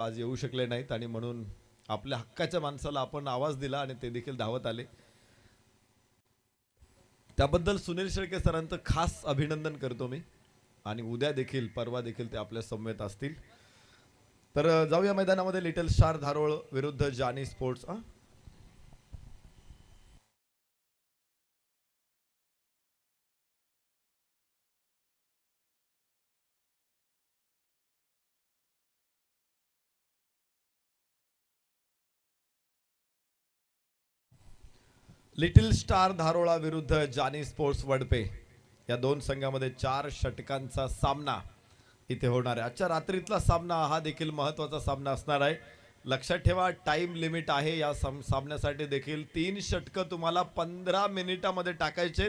आज येऊ शकले नाहीत आणि म्हणून आपल्या हक्काच्या माणसाला आपण आवाज दिला आणि ते देखील धावत आले. त्याबद्दल सुनील शेळके सरांचं खास अभिनंदन करतो मी. आणि उद्या देखील परवा देखील ते आपल्या समवेत असतील. तर जाऊया मैदानामध्ये. लिटल स्टार धारोळ विरुद्ध जानी स्पोर्ट्स. लिटिल स्टार धारोळा विरुद्ध जानी स्पोर्ट्स वडपे या दोन संघामध्ये 4 षटकांचा सामना इथे होणार आहे. आजच्या रात्रीतला सामना हा देखील महत्त्वाचा सामना असणार आहे. लक्षात ठेवा, टाइम लिमिट आहे या सामन्यासाठी देखील. 3 षटकं तुम्हाला 15 मिनिटांमध्ये टाकायचे.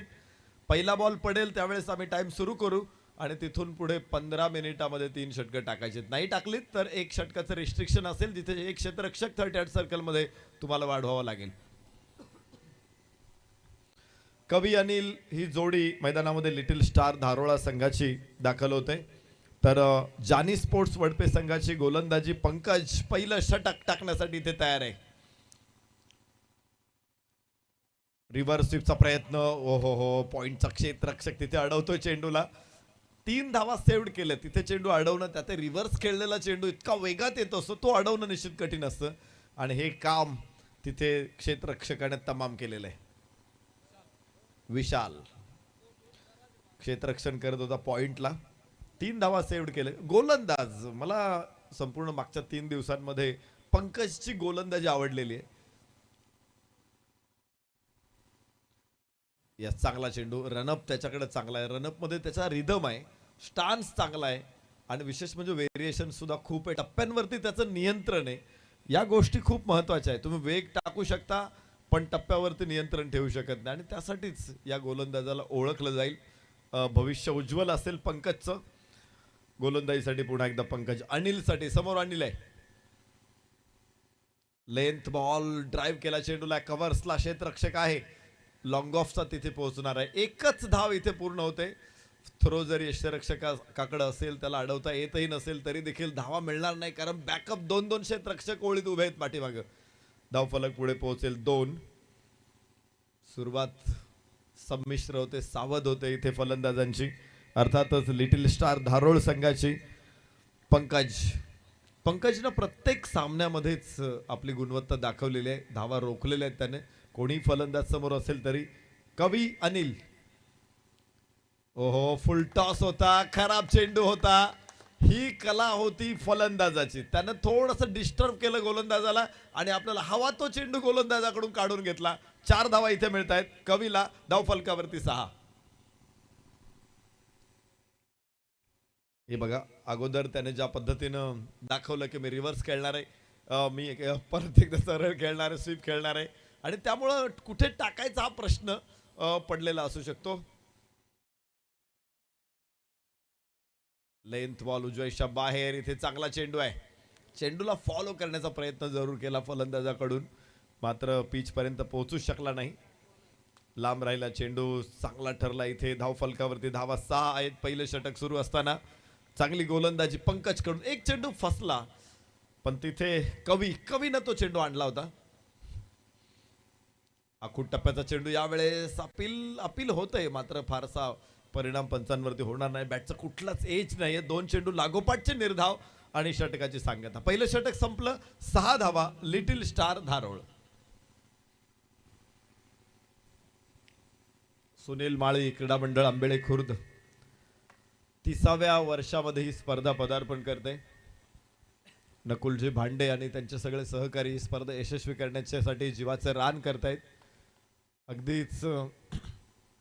पहिला बॉल पडेल त्यावेळेस आम्ही टाइम सुरू करू आणि तिथून पुढे 15 मिनिटांमध्ये 3 षटकं टाकायचे. नाही टाकलीत तर 1 षटकाचं रिस्ट्रिक्शन असेल, जिथे एक क्षेत्ररक्षक 38 सर्कलमध्ये तुम्हाला वाढवावं लागेल. कवी अनिल ही जोडी मैदानामध्ये लिटिल स्टार धारोळा संघाची दाखल होते. तर जानी स्पोर्ट्स वडपे संघाची गोलंदाजी पंकज पहिलं षटक टाकण्यासाठी इथे तयार आहे. रिव्हर्स स्वीपचा प्रयत्न. ओहो हो, पॉइंटचा क्षेत्ररक्षक तिथे अडवतोय चेंडूला. 3 धावा सेव्ड केले. तिथे चेंडू अडवणं, त्यात रिव्हर्स खेळलेला चेंडू इतका वेगात येतो असतो, तो अडवणं निश्चित कठीण असतं आणि हे काम तिथे क्षेत्ररक्षकाने तमाम केलेलं आहे. विशाल क्षेत्ररक्षण करत होता पॉइंटला. 3 धावा सेव्ड केले. गोलंदाज मला संपूर्ण मागच्या 3 दिवसांमध्ये पंकजची गोलंदाजी आवडलेली आहे. या चांगला चेंडू. रनअप त्याच्याकडे चांगला आहे. रनअप मध्ये त्याचा रिदम आहे, स्टान्स चांगला आहे आणि विशेष म्हणजे व्हेरिएशन सुद्धा खूप आहे. टप्प्यांवरती त्याचं नियंत्रण आहे. या गोष्टी खूप महत्त्वाच्या आहेत. तुम्ही वेग टाकू शकता पण टप्प्यावरती नियंत्रण ठेवू शकत नाही आणि त्यासाठीच या गोलंदाजाला ओळखलं जाईल. भविष्य उज्ज्वल असेल पंकजचं. गोलंदाजीसाठी पुन्हा एकदा पंकज. अनिलसाठी समोर अनिल आहे. लेंथ बॉल ड्राईव्ह केला चेंडूला. कव्हर्सला क्षेत्ररक्षक आहे. लॉंग ऑफचा तिथे पोहोचणार आहे. एकच धाव इथे पूर्ण होते. थ्रो जरी यष्टीरक्षकाकडे असेल, त्याला अडवता येतही नसेल तरी देखील धावा मिळणार नाही, कारण बॅकअप 2-2 क्षेत्ररक्षक ओळीत उभे आहेत पाठीमागं. धावफलक पुढे पोहोचेल 2. सुरुवात संमिश्र होते, सावध होते इथे फलंदाजांची. अर्थातच लिटिल स्टार धारोळ संघाची. पंकजनं प्रत्येक सामन्यामध्येच आपली गुणवत्ता दाखवलेली आहे. धावा रोखलेल्या आहेत त्याने, कोणी फलंदाज समोर असेल तरी. कवी अनिल. ओहो, फुल टॉस होता, खराब चेंडू होता. ही कला होती फलंदाजाची. त्यानं थोडंसं डिस्टर्ब केलं गोलंदाजाला आणि आपल्याला हवा तो चेंडू गोलंदाजाकडून काढून घेतला. 4 धावा इथे मिळत आहेत कवीला. धावफलकावरती 6. हे बघा, अगोदर त्याने ज्या पद्धतीनं दाखवलं की मी रिव्हर्स खेळणार आहे, मी परत एकदा सरळ खेळणार आहे, स्वीप खेळणार आहे आणि त्यामुळं कुठे टाकायचा हा प्रश्न पडलेला असू शकतो. लेंथ बॉल उजव्याच्या बाहेर. इथे चांगला चेंडू आहे. चेंडूला फॉलो करण्याचा प्रयत्न जरूर केला फलंदाजाकडून, मात्र पिच पर्यंत पोहोचूच शकला नाही. लांब राहिला चेंडू. चांगला ठरला इथे. धावफलकावरती धावा 6 आहेत. पहिलं षटक सुरू असताना चांगली गोलंदाजी पंकज कडून. एक चेंडू फसला पण तिथे कवीनं तो चेंडू आणला होता. आखूड टप्प्याचा चेंडू यावेळेस अपील होतंय, मात्र फारसा परिणाम पंचांवरती होणार नाही. बॅटचा कुठलाच एज नाही. 2 चेंडू लागोपाठचे निर्धाव आणि षटकाची सांगता. पहिलं षटक संपलं. 6 धावा लिटिल स्टार धारोळ. सुनील माळी क्रीडा मंडळ आंबेळे खुर्द 30व्या वर्षामध्ये ही स्पर्धा पदार्पण करते. नकुलजी भांडे आणि त्यांचे सगळे सहकारी ही स्पर्धा यशस्वी करण्यासाठी जीवाचं रान करतायत. अगदीच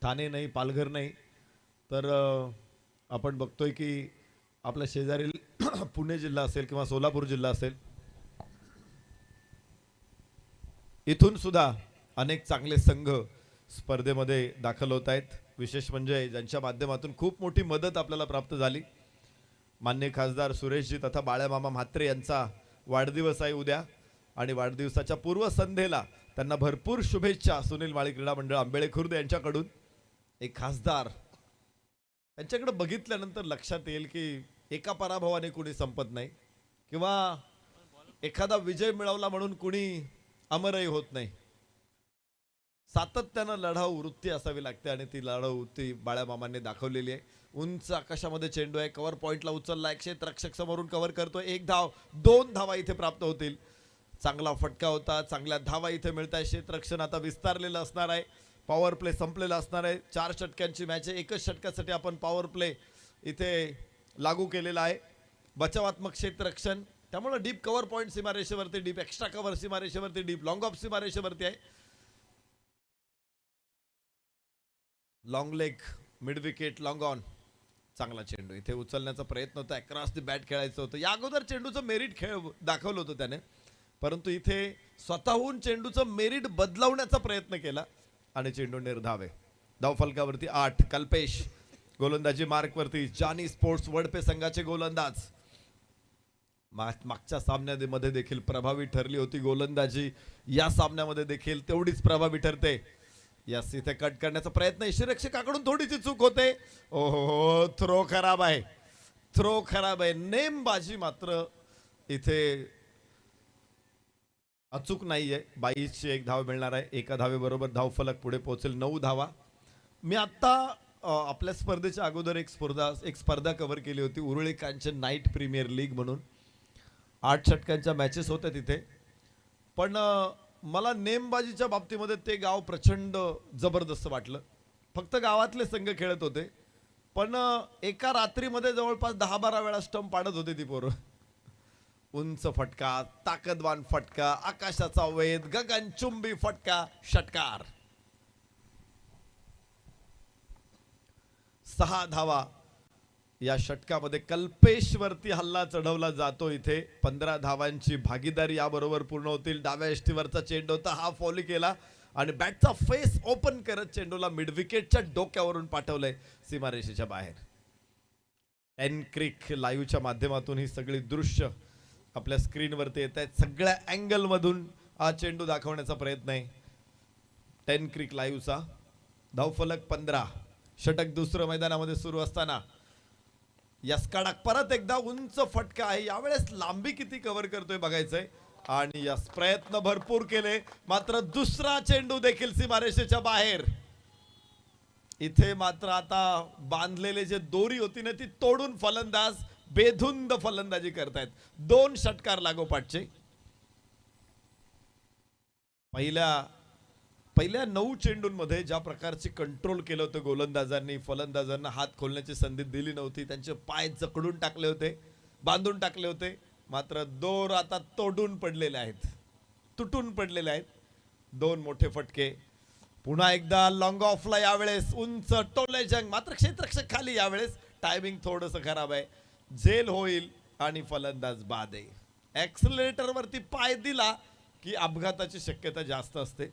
ठाणे नाही, पालघर नाही, तर आपण बघतोय की आपल्या शेजारील पुणे जिल्हा असेल किंवा सोलापूर जिल्हा असेल, इथून सुद्धा अनेक चांगले संघ स्पर्धेमध्ये दाखल होत आहेत. विशेष म्हणजे ज्यांच्या माध्यमातून खूप मोठी मदत आपल्याला प्राप्त झाली. माननीय खासदार सुरेशजी तथा बाळामामा म्हात्रे यांचा वाढदिवस आहे उद्या आणि वाढदिवसाच्या पूर्वसंध्येला त्यांना भरपूर शुभेच्छा. सुनील माळी क्रीडा मंडळ आंबेळे खुर्द यांच्याकडून. एक खासदार, यांच्याकडे बघितल्यानंतर लक्षात येईल की एका पराभवाने कोणी संपत नाही किंवा एखादा विजय मिळवला म्हणून कुणी अमरही होत नाही. सातत्यानं लढाऊ वृत्ती असावी लागते आणि ती लढाऊ वृत्ती बाळामामांनी दाखवलेली आहे. उंच आकाशामध्ये चेंडू आहे, कव्हर पॉइंटला उचलला, क्षेत्ररक्षक समोरून कव्हर करतोय, 1 धाव, 2 धावा इथे प्राप्त होतील. चांगला फटका होता, चांगल्या धावा इथे मिळत आहे. क्षेत्ररक्षण आता विस्तारलेलं असणार आहे. पॉवर प्ले संपलेला असणार आहे. 4 षटकांची मॅच आहे. एकच षटकासाठी आपण पॉवर प्ले इथे लागू केलेला आहे. बचावात्मक क्षेत्ररक्षण, त्यामुळे डीप कव्हर पॉइंट सीमारेषेवरती, डीप एक्स्ट्रा कव्हर सीमारेषेवरती, डीप लॉंग ऑफ सीमारेषेवरती आहे. Long leg, mid wicket, long on. चांगला चेंडू इथे उचलण्याचा प्रयत्न होता. अक्रॉस द बॅट खेळायचं होतं. या अगोदर चेंडूचं मेरिट दाखवलं होतं त्याने, परंतु इथे स्वतःहून चेंडूचं मेरिट बदलवण्याचा प्रयत्न केला आणि चेंडू निर्धाव आहे. धाव फलकावरती 8. कल्पेश गोलंदाजी मार्कवरती. जानी स्पोर्ट्स वडपे संघाचे गोलंदाज. मागच्या सामन्यामध्ये देखील प्रभावी ठरली होती गोलंदाजी, या सामन्यामध्ये देखील तेवढीच प्रभावी ठरते. यस, इथे कट करण्याचा प्रयत्न, यष्टिरक्षकाकडून थोडीशी चूक होते. ओहो, थ्रो खराब आहे, थ्रो खराब आहे. नेमबाजी मात्र इथे अचूक नाहीये. 22ची 1 धाव मिळणार आहे. एका धावेबरोबर धावफलक पुढे पोहोचेल. 9 धावा. मी आता आपल्या स्पर्धेच्या अगोदर एक स्पर्धा कव्हर केली होती, Uruli Kanchan night premier league म्हणून. 8 षटकांच्या मॅचेस होत्या तिथे, पण मला नेमबाजीच्या बाबतीमध्ये ते गाव प्रचंड जबरदस्त वाटलं. फक्त गावातले संघ खेळत होते, पण एका रात्रीमध्ये जवळपास 10-12 वेळा स्टंप पाडत होते ती पोरं. उंच फटका, ताकदवान फटका, आकाशाचा वेध, गगनचुंबी फटका, षटकार. 6 धावा या षटकामध्ये. कल्पेशवरती हल्ला चढवला जातो इथे. 15 धावांची भागीदारी याबरोबर पूर्ण होतील. डाव्या यष्टीवरचा चेंडू होता, हा फॉली केला आणि बॅटचा फेस ओपन करत चेंडूला मिड विकेटच्या डोक्यावरून पाठवलंय सीमारेषेच्या बाहेर. एन क्रिक लाईव्हच्या माध्यमातून ही सगळी दृश्य आपल्या स्क्रीनवरती येत आहेत. सगळ्या अँगल मधून हा चेंडू दाखवण्याचा प्रयत्न आहे 10 क्रिक लाईव्हचा. धावफलक 15. षटक दुसरं मैदानामध्ये सुरू असताना यस्काडा परत एकदा उंच फटका आहे. यावेळेस लांबी किती कव्हर करतोय बघायचंय. आणि यस, प्रयत्न भरपूर केले, मात्र दुसरा चेंडू देखील सीमारेषेच्या बाहेर. इथे मात्र आता बांधलेले जे दोरी होती ना, ती तोडून फलंदाज बेधुंद फलंदाजी करतायत. 2 षटकार लागोपाठचे. पहिल्या 9 चेंडूंमध्ये ज्या प्रकारचे कंट्रोल केलं होतं गोलंदाजांनी, फलंदाजांना हात खोलण्याची संधी दिली नव्हती. त्यांचे पाय जकडून टाकले होते, बांधून टाकले होते. मात्र दोर आता तोडून पडलेले आहेत, तुटून पडलेले आहेत. 2 मोठे फटके. पुन्हा एकदा लॉंग ऑफला, यावेळेस उंच टोले जंग, मात्र क्षेत्ररक्षक खाली. यावेळेस टायमिंग थोडंसं खराब आहे. झेल होईल आणि फलंदाज बाद आहे. ऍक्सिलरेटर वरती पाय दिला की अपघाताची शक्यता जास्त असते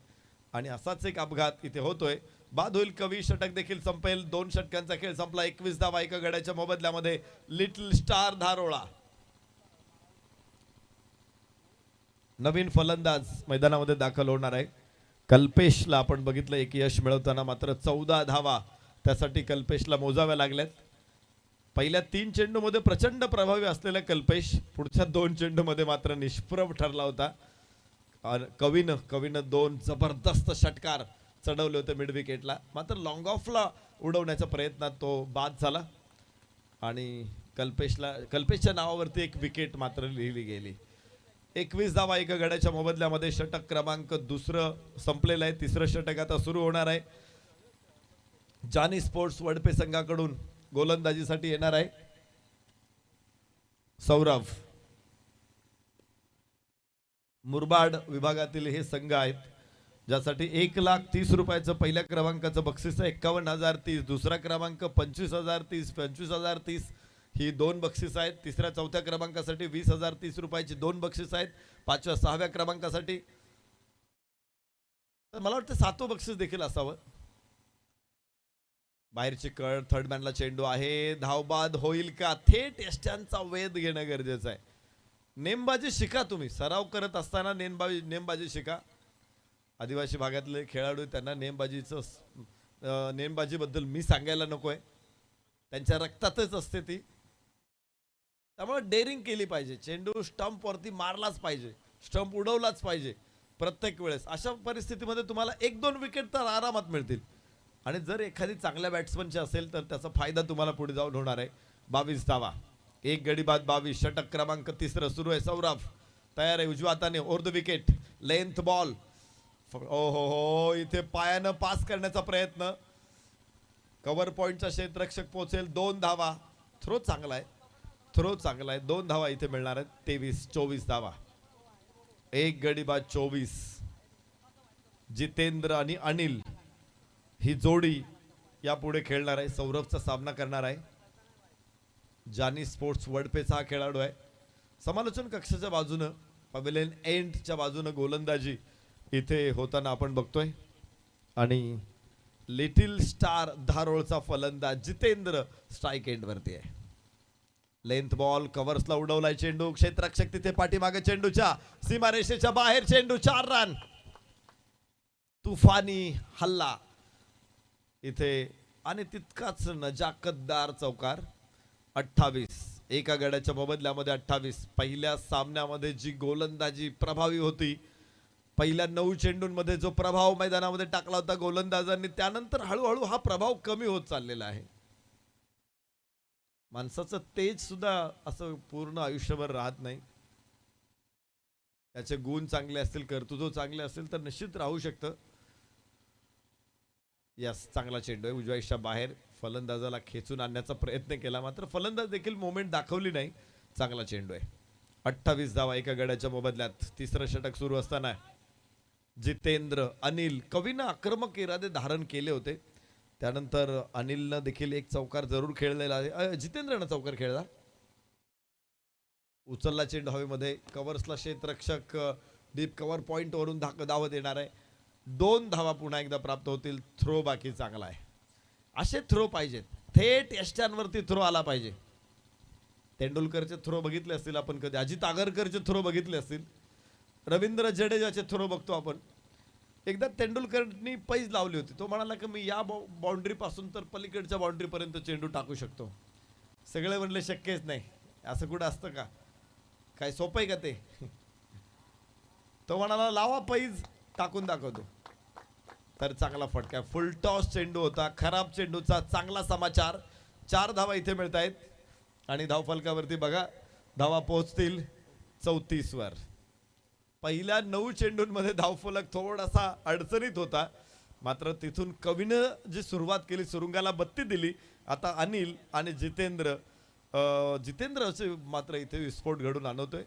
आणि असाच एक अपघात इथे होतोय. बाद होईल. कवी षटक देखील संपेल. 2 षटकांचा खेळ संपला. 21 धावा एका गड्याच्या मोबदल्यामध्ये. लिटिल स्टार धारोळा नवीन फलंदाज मैदानामध्ये दाखल होणार आहे. कल्पेशला आपण बघितलं एक यश मिळवताना, मात्र 14 धावा त्यासाठी कल्पेशला मोजाव्या लागल्यात. पहिल्या 3 चेंडूमध्ये प्रचंड प्रभावी असलेला कल्पेश पुढच्या 2 चेंडूमध्ये मात्र निष्प्रभ ठरला होता. कवीनं 2 जबरदस्त षटकार चढवले होते मिड विकेटला, मात्र लॉंग ऑफला उडवण्याच्या प्रयत्नात तो बाद झाला आणि कल्पेशच्या नावावरती एक विकेट मात्र लिहिली गेली. 21 धावा एका गड्याच्या मोबदल्यामध्ये. षटक क्रमांक 2 संपलेलं आहे. 3रं षटक आता सुरू होणार आहे. जानी स्पोर्ट्स वडपे संघाकडून गोलंदाजीसाठी येणार आहे सौरभ. मुरबाड विभागातील हे संघ आहेत ज्यासाठी 1,30,000 रुपयाचं पहिल्या क्रमांकाचं बक्षीस आहे. 51,030. दुसरा क्रमांक 25,030. 25,030 ही 2 बक्षीस आहेत. 3ऱ्या 4थ्या क्रमांकासाठी 20,030 रुपयाची 2 बक्षीस आहेत. 5व्या 6व्या क्रमांकासाठी तर मला वाटतं 7वं बक्षीस देखील असावं. बाहेरची कळ, थर्ड मॅनला चेंडू आहे. धावबाद होईल का? थेट यष्ट्यांचा वेध घेणं गरजेचं आहे. नेमबाजी शिका तुम्ही. सराव करत असताना नेमबाजी शिका. आदिवासी भागातले खेळाडू त्यांना नेमबाजीबद्दल मी सांगायला नकोय, त्यांच्या रक्तातच असते ती. त्यामुळे डेअरिंग केली पाहिजे. चेंडू स्टंपवरती मारलाच पाहिजे, स्टंप उडवलाच पाहिजे प्रत्येक वेळेस. अशा परिस्थितीमध्ये तुम्हाला 1-2 विकेट तर आरामात मिळतील. आणि जर एखादी चांगल्या बॅट्समनची असेल तर त्याचा फायदा तुम्हाला पुढे जाऊन होणार आहे. 22 धावा, एक गडी बाद 22. षटक क्रमांक 3 सुरू आहे. सौरभ तयार आहे उजव्या हाताने. Over the wicket, length ball. ओ हो, इथे पायानं पास करण्याचा प्रयत्न. कव्हर पॉइंटचा क्षेत्ररक्षक पोहोचेल. 2 धावा. थ्रो चांगला आहे, थ्रो चांगला आहे. 2 धावा इथे मिळणार आहेत. 23-24 धावा. एक गडी बाद 24. जितेंद्र आणि अनिल ही जोडी यापुढे खेळणार आहे. सौरभचा सामना करणार आहे. जानी स्पोर्ट्स वडपेचा हा खेळाडू आहे. समालोचन कक्षाच्या बाजूनं, पवेलियन एंडच्या बाजूनं गोलंदाजी इथे होताना आपण बघतोय. आणि लिटिल स्टार धारोळचा फलंदाज जितेंद्र स्ट्राईक एंड वरती आहे. लेंथ बॉल, कव्हर्सला उडवलाय चेंडू. क्षेत्ररक्षक तिथे पाठीमागे चेंडूच्या सीमारेषेच्या बाहेर. चेंडू 4 रन. तुफानी हल्ला इथे आणि तितकाच नजाकतदार चौकार. 28 एका गड्याच्या मोबदल्यामध्ये 28. पहिल्या सामन्यामध्ये जी गोलंदाजी प्रभावी होती, पहिल्या 9 चेंडूंमध्ये जो प्रभाव मैदानामध्ये टाकला होता गोलंदाजांनी, त्यानंतर हळूहळू हा प्रभाव कमी होत चाललेला आहे. माणसाचं तेज सुद्धा असं पूर्ण आयुष्यभर राहत नाही. त्याचे गुण चांगले असतील, कर्तृत्व चांगले असेल तर निश्चित राहू शकतं. यस, चांगला चेंडू आहे उजव्याच्या बाहेर. फलंदाजाला खेचून आणण्याचा प्रयत्न केला, मात्र फलंदाज देखील मोमेंट दाखवली नाही. चांगला चेंडू आहे. 28 धावा एका गड्याच्या मोबदल्यात. 3रं षटक सुरू असताना जितेंद्र, अनिल, कवीनं आक्रमक इरादे धारण केले होते. त्यानंतर अनिलनं देखील एक चौकार जरूर खेळलेला आहे. जितेंद्रनं चौकार खेळला. उचलला चेंडू हवेमध्ये. कव्हर्सला क्षेत्ररक्षक डीप कव्हर पॉइंट वरून धावत येणार आहे. 2 धावा पुन्हा एकदा प्राप्त होतील. थ्रो बाकी चांगला आहे. असे थ्रो पाहिजेत. थेट यष्ट्यांवरती थ्रो आला पाहिजे. तेंडुलकरचे थ्रो बघितले असतील आपण कधी, अजित आगरकरचे थ्रो बघितले असतील, रवींद्र जडेजाचे थ्रो बघतो आपण. एकदा तेंडुलकरनी पैज लावली होती. तो म्हणाला की मी या बाउंड्री पासून तर पलीकडच्या बाउंड्री पर्यंत चेंडू टाकू शकतो. सगळे म्हणले शक्यच नाही. असं कुठं असतं का? काय सोपं आहे का ते? तो म्हणाला लावा पैज, टाकून दाखवतो. तर चांगला फटका. फुल टॉस चेंडू होता. खराब चेंडूचा चांगला समाचार. 4 धावा इथे मिळत आहेत. आणि धावफलकावरती बघा, धावा पोहोचतील 34 वर. पहिल्या 9 चेंडूंमध्ये धावफलक थोडासा अडचणीत होता, मात्र तिथून कवीनं जी सुरुवात केली, सुरुंगाला बत्ती दिली. आता अनिल आणि जितेंद्रचे मात्र इथे विस्फोट घडून आणवतोय.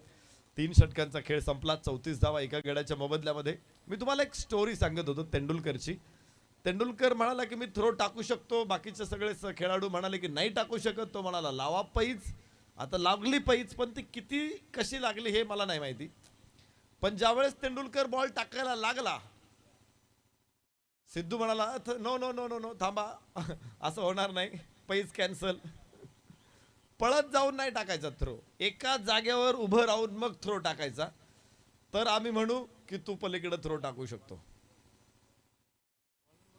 3 षटकांचा खेळ संपला. 34 धावा एका गड्याच्या मोबदल्यामध्ये. मी तुम्हाला एक स्टोरी सांगत होतो तेंडुलकरची. तेंडुलकर म्हणाला की मी थ्रो टाकू शकतो, बाकीचे सगळे खेळाडू म्हणाले की नाही टाकू शकत. तो म्हणाला लावा पैज. आता लागली पैज, पण ती किती कशी लागली हे मला नाही माहिती. पण ज्यावेळेस तेंडुलकर बॉल टाकायला लागला, सिद्धू म्हणाला no no no no no थांबा, असं होणार नाही, पैज कॅन्सल. पळत जाऊन नाही टाकायचा थ्रो, एका जागेवर उभं राहून मग थ्रो टाकायचा. तर आम्ही म्हणू की तू पलीकडे थ्रो टाकू शकतो.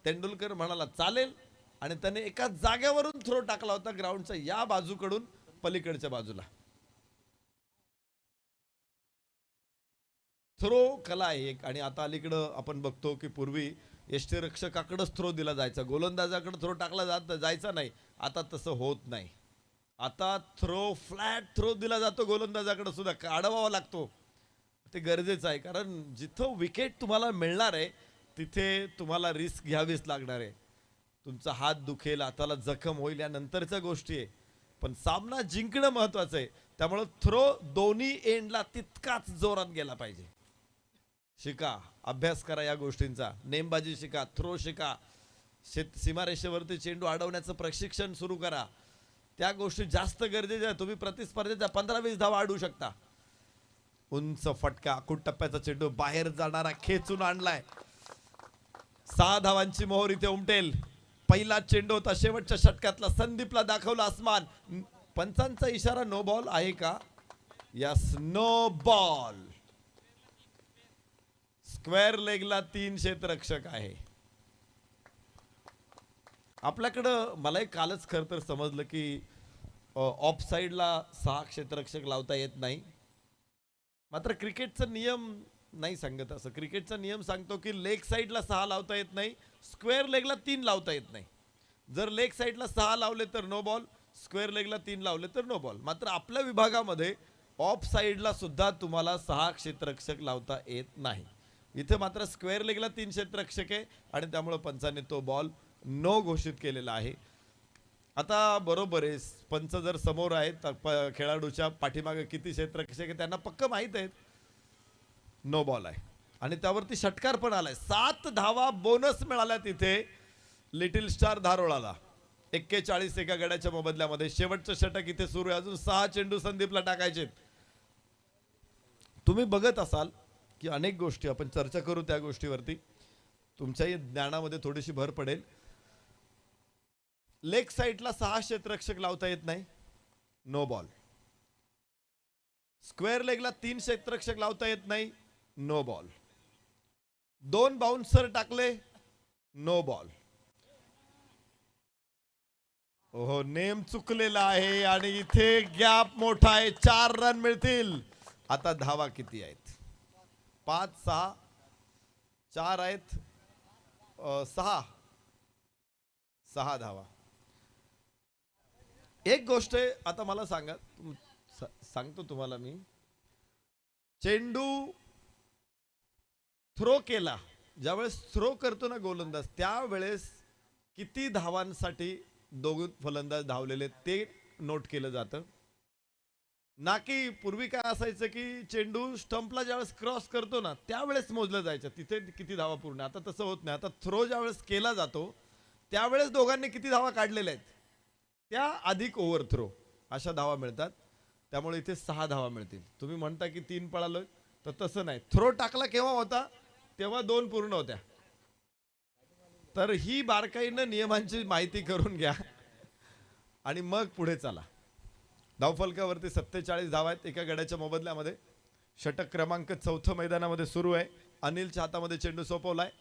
तेंडुलकर म्हणाला चालेल, आणि त्याने एका जागेवरून थ्रो टाकला होता, ग्राउंडच्या या बाजूकडून पलीकडच्या बाजूला. थ्रो कला आहे एक. आणि आता अलीकडं आपण बघतो की पूर्वी यष्टीरक्षकाकडेच थ्रो दिला जायचा, गोलंदाजाकडे थ्रो टाकला जायचा नाही. आता तसं होत नाही. आता थ्रो फ्लॅट थ्रो दिला जातो गोलंदाजाकडे सुद्धा, अडवावा लागतो. ते गरजेचं आहे, कारण जिथं विकेट तुम्हाला मिळणार आहे तिथे तुम्हाला रिस्क घ्यावीच लागणार आहे. तुमचा हात दुखेल, हाताला जखम होईल, या नंतरच्या गोष्टी आहे. पण सामना जिंकणं महत्वाचं आहे. त्यामुळे थ्रो दोन्ही एंडला तितकाच जोरात गेला पाहिजे. शिका, अभ्यास करा या गोष्टींचा. नेमबाजी शिका, थ्रो शिका, सीमारेषेवरती चेंडू अडवण्याचं प्रशिक्षण सुरू करा. त्या गोष्टी जास्त गरजेच्या आहेत. तुम्ही प्रतिस्पर्धेच्या 15-20 धावा अडवू शकता. उंच फटका, टप्प्याचा चेंडू बाहेर जाणारा खेचून आणलाय. 6 धावांची मोहर इथे उमटेल. पहिला चेंडू होता शेवटच्या षटकातला. संदीपला दाखवला आसमान. पंचांचा इशारा नो बॉल आहे का? Yes, no ball. स्क्वेअर लेगला 3 क्षेत्ररक्षक आहे. आपल्याकडं मला कालच खरं तर समजलं की ऑफ साईडला 6 क्षेत्ररक्षक लावता येत नाही. मात्र क्रिकेटचा नियम नाही सांगत असं. क्रिकेटचा नियम सांगतो की लेग साईडला 6 लावता येत नाही, स्क्वेअर लेगला 3 लावता येत नाही. जर लेग साईडला 6 लावले तर नो बॉल, स्क्वेअर लेगला 3 लावले तर नो बॉल. मात्र आपल्या विभागामध्ये ऑफ साईडला सुद्धा तुम्हाला 6 क्षेत्ररक्षक लावता येत नाही. इथे मात्र स्क्वेअर लेगला 3 क्षेत्ररक्षक आहे आणि त्यामुळे पंचाने तो बॉल नो घोषित केलेला आहे. आता बरोबर आहे, पंच जर समोर आहेत खेळाडूच्या पाठीमागे किती क्षेत्ररक्षक आहे त्यांना पक्क माहित आहे. नो बॉल आहे आणि त्यावरती षटकार पण आलाय. 7 धावा बोनस मिळाल्या तिथे लिटिल स्टार धारोळाला. 41 एका गड्याच्या मोबदल्यामध्ये. शेवटचं षटक इथे सुरू आहे. अजून 6 चेंडू संदीपला टाकायचे. तुम्ही बघत असाल की अनेक गोष्टी आपण चर्चा करू त्या गोष्टीवरती, तुमच्याही ज्ञानामध्ये थोडीशी भर पडेल. लेग साईडला 6 क्षेत्ररक्षक लावता येत नाही, नो बॉल. स्क्वेअर लेगला 3 क्षेत्ररक्षक लावता येत नाही, नो बॉल. 2 बाउन्सर टाकले, नो बॉल. ओहो, नेम चुकलेला आहे आणि इथे गॅप मोठा आहे. 4 रन मिळतील. आता धावा किती आहेत? 5, 6, 4 आहेत, 6 धावा. एक गोष्ट आता मला सांगा, सांगतो तुम्हाला मी. चेंडू थ्रो केला, ज्यावेळेस थ्रो करतो ना गोलंदाज, त्यावेळेस किती धावांसाठी दोघे फलंदाज धावलेले ते नोट केलं जातं. ना की पूर्वी काय असायचं की चेंडू स्टंपला ज्यावेळेस क्रॉस करतो ना त्यावेळेस मोजलं जायचं तिथे किती धावा पूर्ण. आता तसं होत नाही. आता थ्रो ज्यावेळेस केला जातो त्यावेळेस दोघांनी किती धावा काढलेल्या आहेत त्या अधिक ओव्हर थ्रो अशा धावा मिळतात. त्यामुळे इथे 6 धावा मिळतील. तुम्ही म्हणता की 3 पळालोय, तर तसं नाही. थ्रो टाकला केव्हा होता? तेव्हा 2 पूर्ण होत्या. तर ही बारकाईनं नियमांची माहिती करून घ्या आणि मग पुढे चला. धावफलकावरती 47 धावा आहेत एका गड्याच्या मोबदल्यामध्ये. षटक क्रमांक 4 मैदानामध्ये सुरू आहे. अनिलच्या हातामध्ये चेंडू सोपवलाय.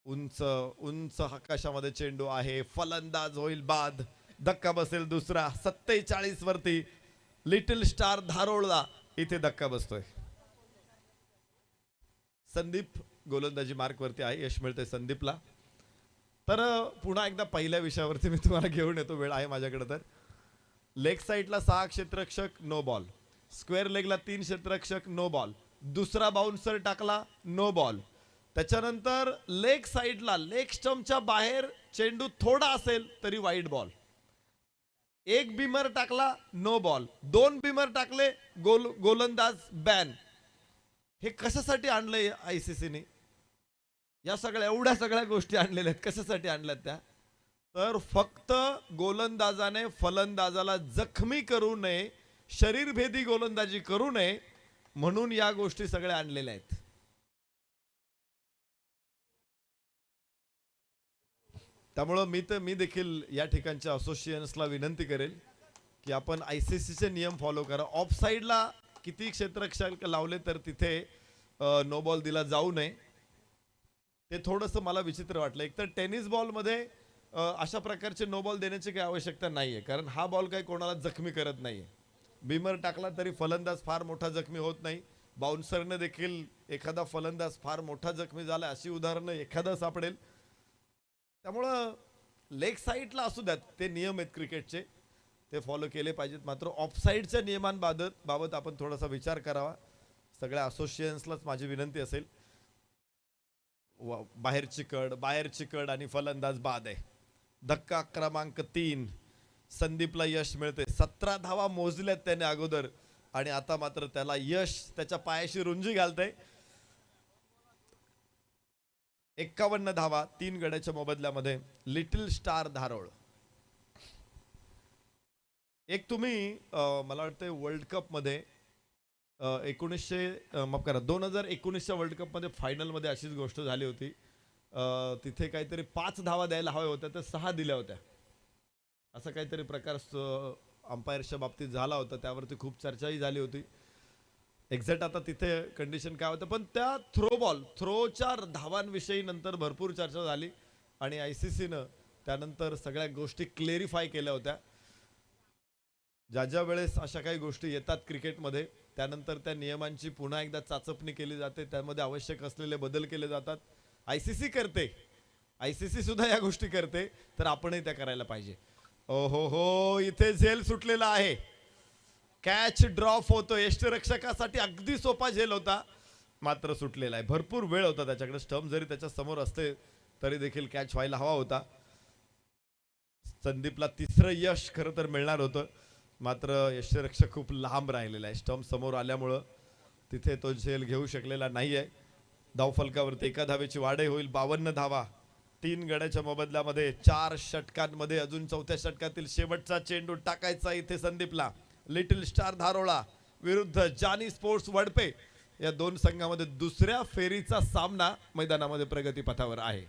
उंच उंच आकाशामध्ये चेंडू आहे. फलंदाज होईल बाद. धक्का बसेल दुसरा. 47 वरती लिटिल स्टार धारोळला इथे धक्का बसतोय. संदीप गोलंदाजी मार्क वरती आहे. यश मिळते संदीपला. तर पुन्हा एकदा पहिल्या विषयावरती मी तुम्हाला घेऊन येतो, वेळ आहे माझ्याकडे. तर लेग साईडला 6 क्षेत्ररक्षक, नो बॉल. स्क्वेअर लेगला 3 क्षेत्ररक्षक, नो बॉल. दुसरा बाउन्सर टाकला, नो बॉल. त्याच्यानंतर लेग साईडला लेग स्टंपच्या बाहेर चेंडू थोडा असेल तरी वाईड बॉल. 1 बिमर टाकला, नो बॉल. 2 बिमर टाकले, गोलंदाज बॅन. हे कशासाठी आणलंय आयसीसीने? या एवढ्या सगळ्या गोष्टी आणलेल्या आहेत. कशासाठी आणल्यात त्या? तर फक्त गोलंदाजाने फलंदाजाला जखमी करू नये, शरीरभेदी गोलंदाजी करू नये म्हणून या गोष्टी सगळ्या आणलेल्या आहेत. त्यामुळं मी देखील या ठिकाणच्या असोसिएशन्सला विनंती करेल की आपण आयसीसीचे नियम फॉलो करा. ऑफ साईडला किती क्षेत्ररक्षक लावले तर तिथे नो बॉल दिला जाऊ नये. ते थोडंसं मला विचित्र वाटलं. एकतर टेनिस बॉलमध्ये अशा प्रकारचे नो बॉल देण्याची काही आवश्यकता नाहीये, कारण हा बॉल काही कोणाला जखमी करत नाहीये. बिमर टाकला तरी फलंदाज फार मोठा जखमी होत नाही. बाउन्सरने देखील एखादा फलंदाज फार मोठा जखमी झाला अशी उदाहरणं एखादा सापडेल. त्यामुळं लेग साईडला असू द्यात, ते नियम आहेत क्रिकेटचे, ते फॉलो केले पाहिजेत. मात्र ऑफसाईडच्या नियमांबाबत आपण थोडासा विचार करावा. सगळ्या असोसिएशन्सलाच माझी विनंती असेल. बाहेरची कड आणि फलंदाज बाद आहे. धक्का क्रमांक 3 संदीपला यश मिळते. 17 धावा मोजल्यात त्याने अगोदर आणि आता मात्र त्याला यश त्याच्या पायाशी रुंजी घालतंय. 51 धावा 3 गड्याच्या मोबदल्यामध्ये लिटिल स्टार धारोळ. एक तुम्ही मला वाटतं वर्ल्ड कप मध्ये 2019च्या वर्ल्ड कप मध्ये फायनल मध्ये अशीच गोष्ट झाली होती. तिथे काहीतरी 5 धावा द्यायला हव्या होत्या, तर 6 दिल्या होत्या. असं काहीतरी प्रकार अंपायरच्या बाबतीत झाला होता. त्यावरती खूप चर्चाही झाली होती. एक्झॅक्ट आता तिथे कंडिशन काय होतं, पण त्या थ्रोच्या धावांविषयी नंतर भरपूर चर्चा झाली आणि आयसीसीनं त्यानंतर सगळ्या गोष्टी क्लेरिफाय केल्या होत्या. ज्या ज्या वेळेस अशा काही गोष्टी येतात क्रिकेटमध्ये त्यानंतर त्या नियमांची पुन्हा एकदा चाचपणी केली जाते, त्यामध्ये आवश्यक असलेले बदल केले जातात. आयसीसी करते, आयसीसी सुद्धा या गोष्टी करते, तर आपणही त्या करायला पाहिजे. ओ हो, इथे झेल सुटलेला आहे. कॅच ड्रॉप होतो. यष्टिरक्षकासाठी अगदी सोपा झेल होता, मात्र सुटलेला आहे. भरपूर वेळ होता त्याच्याकडे. स्टंप जरी त्याच्या समोर असते तरी देखील कॅच व्हायला हवा होता. संदीपला तिसरं यश खरं तर मिळणार होतं, मात्र यष्टिरक्षक खूप लांब राहिलेला आहे. स्टंप समोर आल्यामुळं तिथे तो झेल घेऊ शकलेला नाहीये. धावफलकावरती एका धावेची वाढही होईल. 52 धावा 3 गड्याच्या मोबदल्यामध्ये 4 षटकांमध्ये. अजून चौथ्या षटकातील शेवटचा चेंडू टाकायचा इथे संदीपला. लिटिल स्टार धारोळा विरुद्ध जानी स्पोर्ट्स वडपे या दोन संघामध्ये दुसऱ्या फेरीचा सामना मैदानामध्ये प्रगतीपथावर आहे.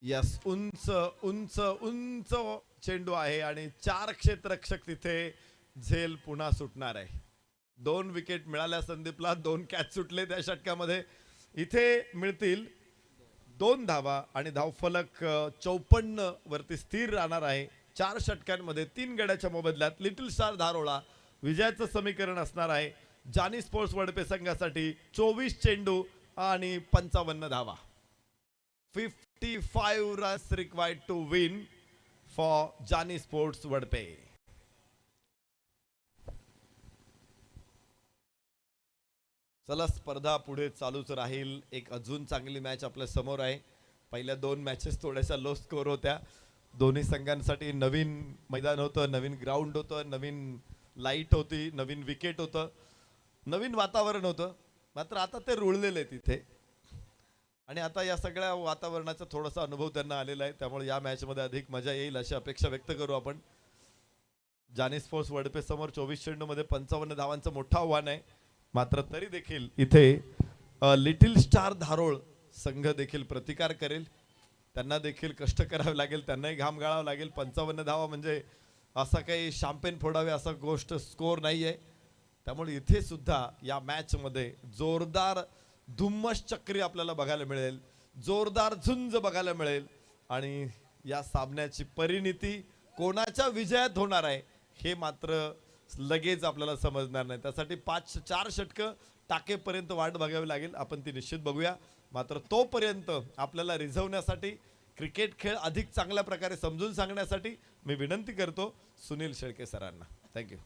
यस, उंच उंच उंच चेंडू आहे आणि 4 क्षेत्ररक्षक तिथे. झेल पुन्हा सुटणार आहे. 2 विकेट मिळाल्या संदीपला, 2 कॅच सुटले त्या षटकामध्ये. इथे मिळतील 2 धावा आणि धावफलक 54 वरती स्थिर राहणार आहे. 4 षटकांमध्ये 3 गड्याच्या मोबदल्यात लिटिल स्टार धारोळा विजयाचं समीकरण असणार आहे. जानी स्पोर्ट्स वडपे संघासाठी 24 चेंडू आणि 55 धावा. 55 runs required to win for Jani Sports Wadpe. चला, स्पर्धा पुढे चालूच राहील. एक अजून चांगली मॅच आपल्या समोर आहे. पहिल्या 2 मॅचेस थोड्याशा लो स्कोर होत्या. दोन्ही संघांसाठी नवीन मैदान होतं, नवीन ग्राउंड होतं, नवीन लाईट होती, नवीन विकेट होतं, नवीन वातावरण होतं. मात्र आता ते रुळलेले तिथे आणि आता या सगळ्या वातावरणाचा थोडासा अनुभव त्यांना आलेला आहे. त्यामुळे या मॅचमध्ये अधिक मजा येईल अशी अपेक्षा व्यक्त करू आपण. जानी स्पोर्ट्स वडपे समोर 24 चेंडूमध्ये 55 धावांचं मोठं आव्हान आहे. मात्र तरी देखील इथे लिटिल स्टार धारोळ संघ देखील प्रतिकार करेल. त्यांना देखील कष्ट करावे लागेल, त्यांनाही घाम गाळावा लागेल. 55 धावा म्हणजे असा काही शॅम्पेन फोडावे असा गोष्ट स्कोर नाही आहे. त्यामुळे इथे सुद्धा या मॅचमध्ये जोरदार धुम्मस चक्री आपल्याला बघायला मिळेल, जोरदार झुंज बघायला मिळेल आणि या सामन्याची परिणिती कोणाच्या विजयात होणार आहे हे मात्र लगेच आपल्याला समजणार नाही. त्यासाठी 4 षटकं टाकेपर्यंत वाट बघावी लागेल. आपण ती निश्चित बघूया. मात्र तोपर्यंत आपल्याला रिझवण्यासाठी, क्रिकेट खेळ अधिक चांगल्या प्रकारे समजून सांगण्यासाठी मी विनंती करतो सुनील शेळके सरांना. थँक्यू.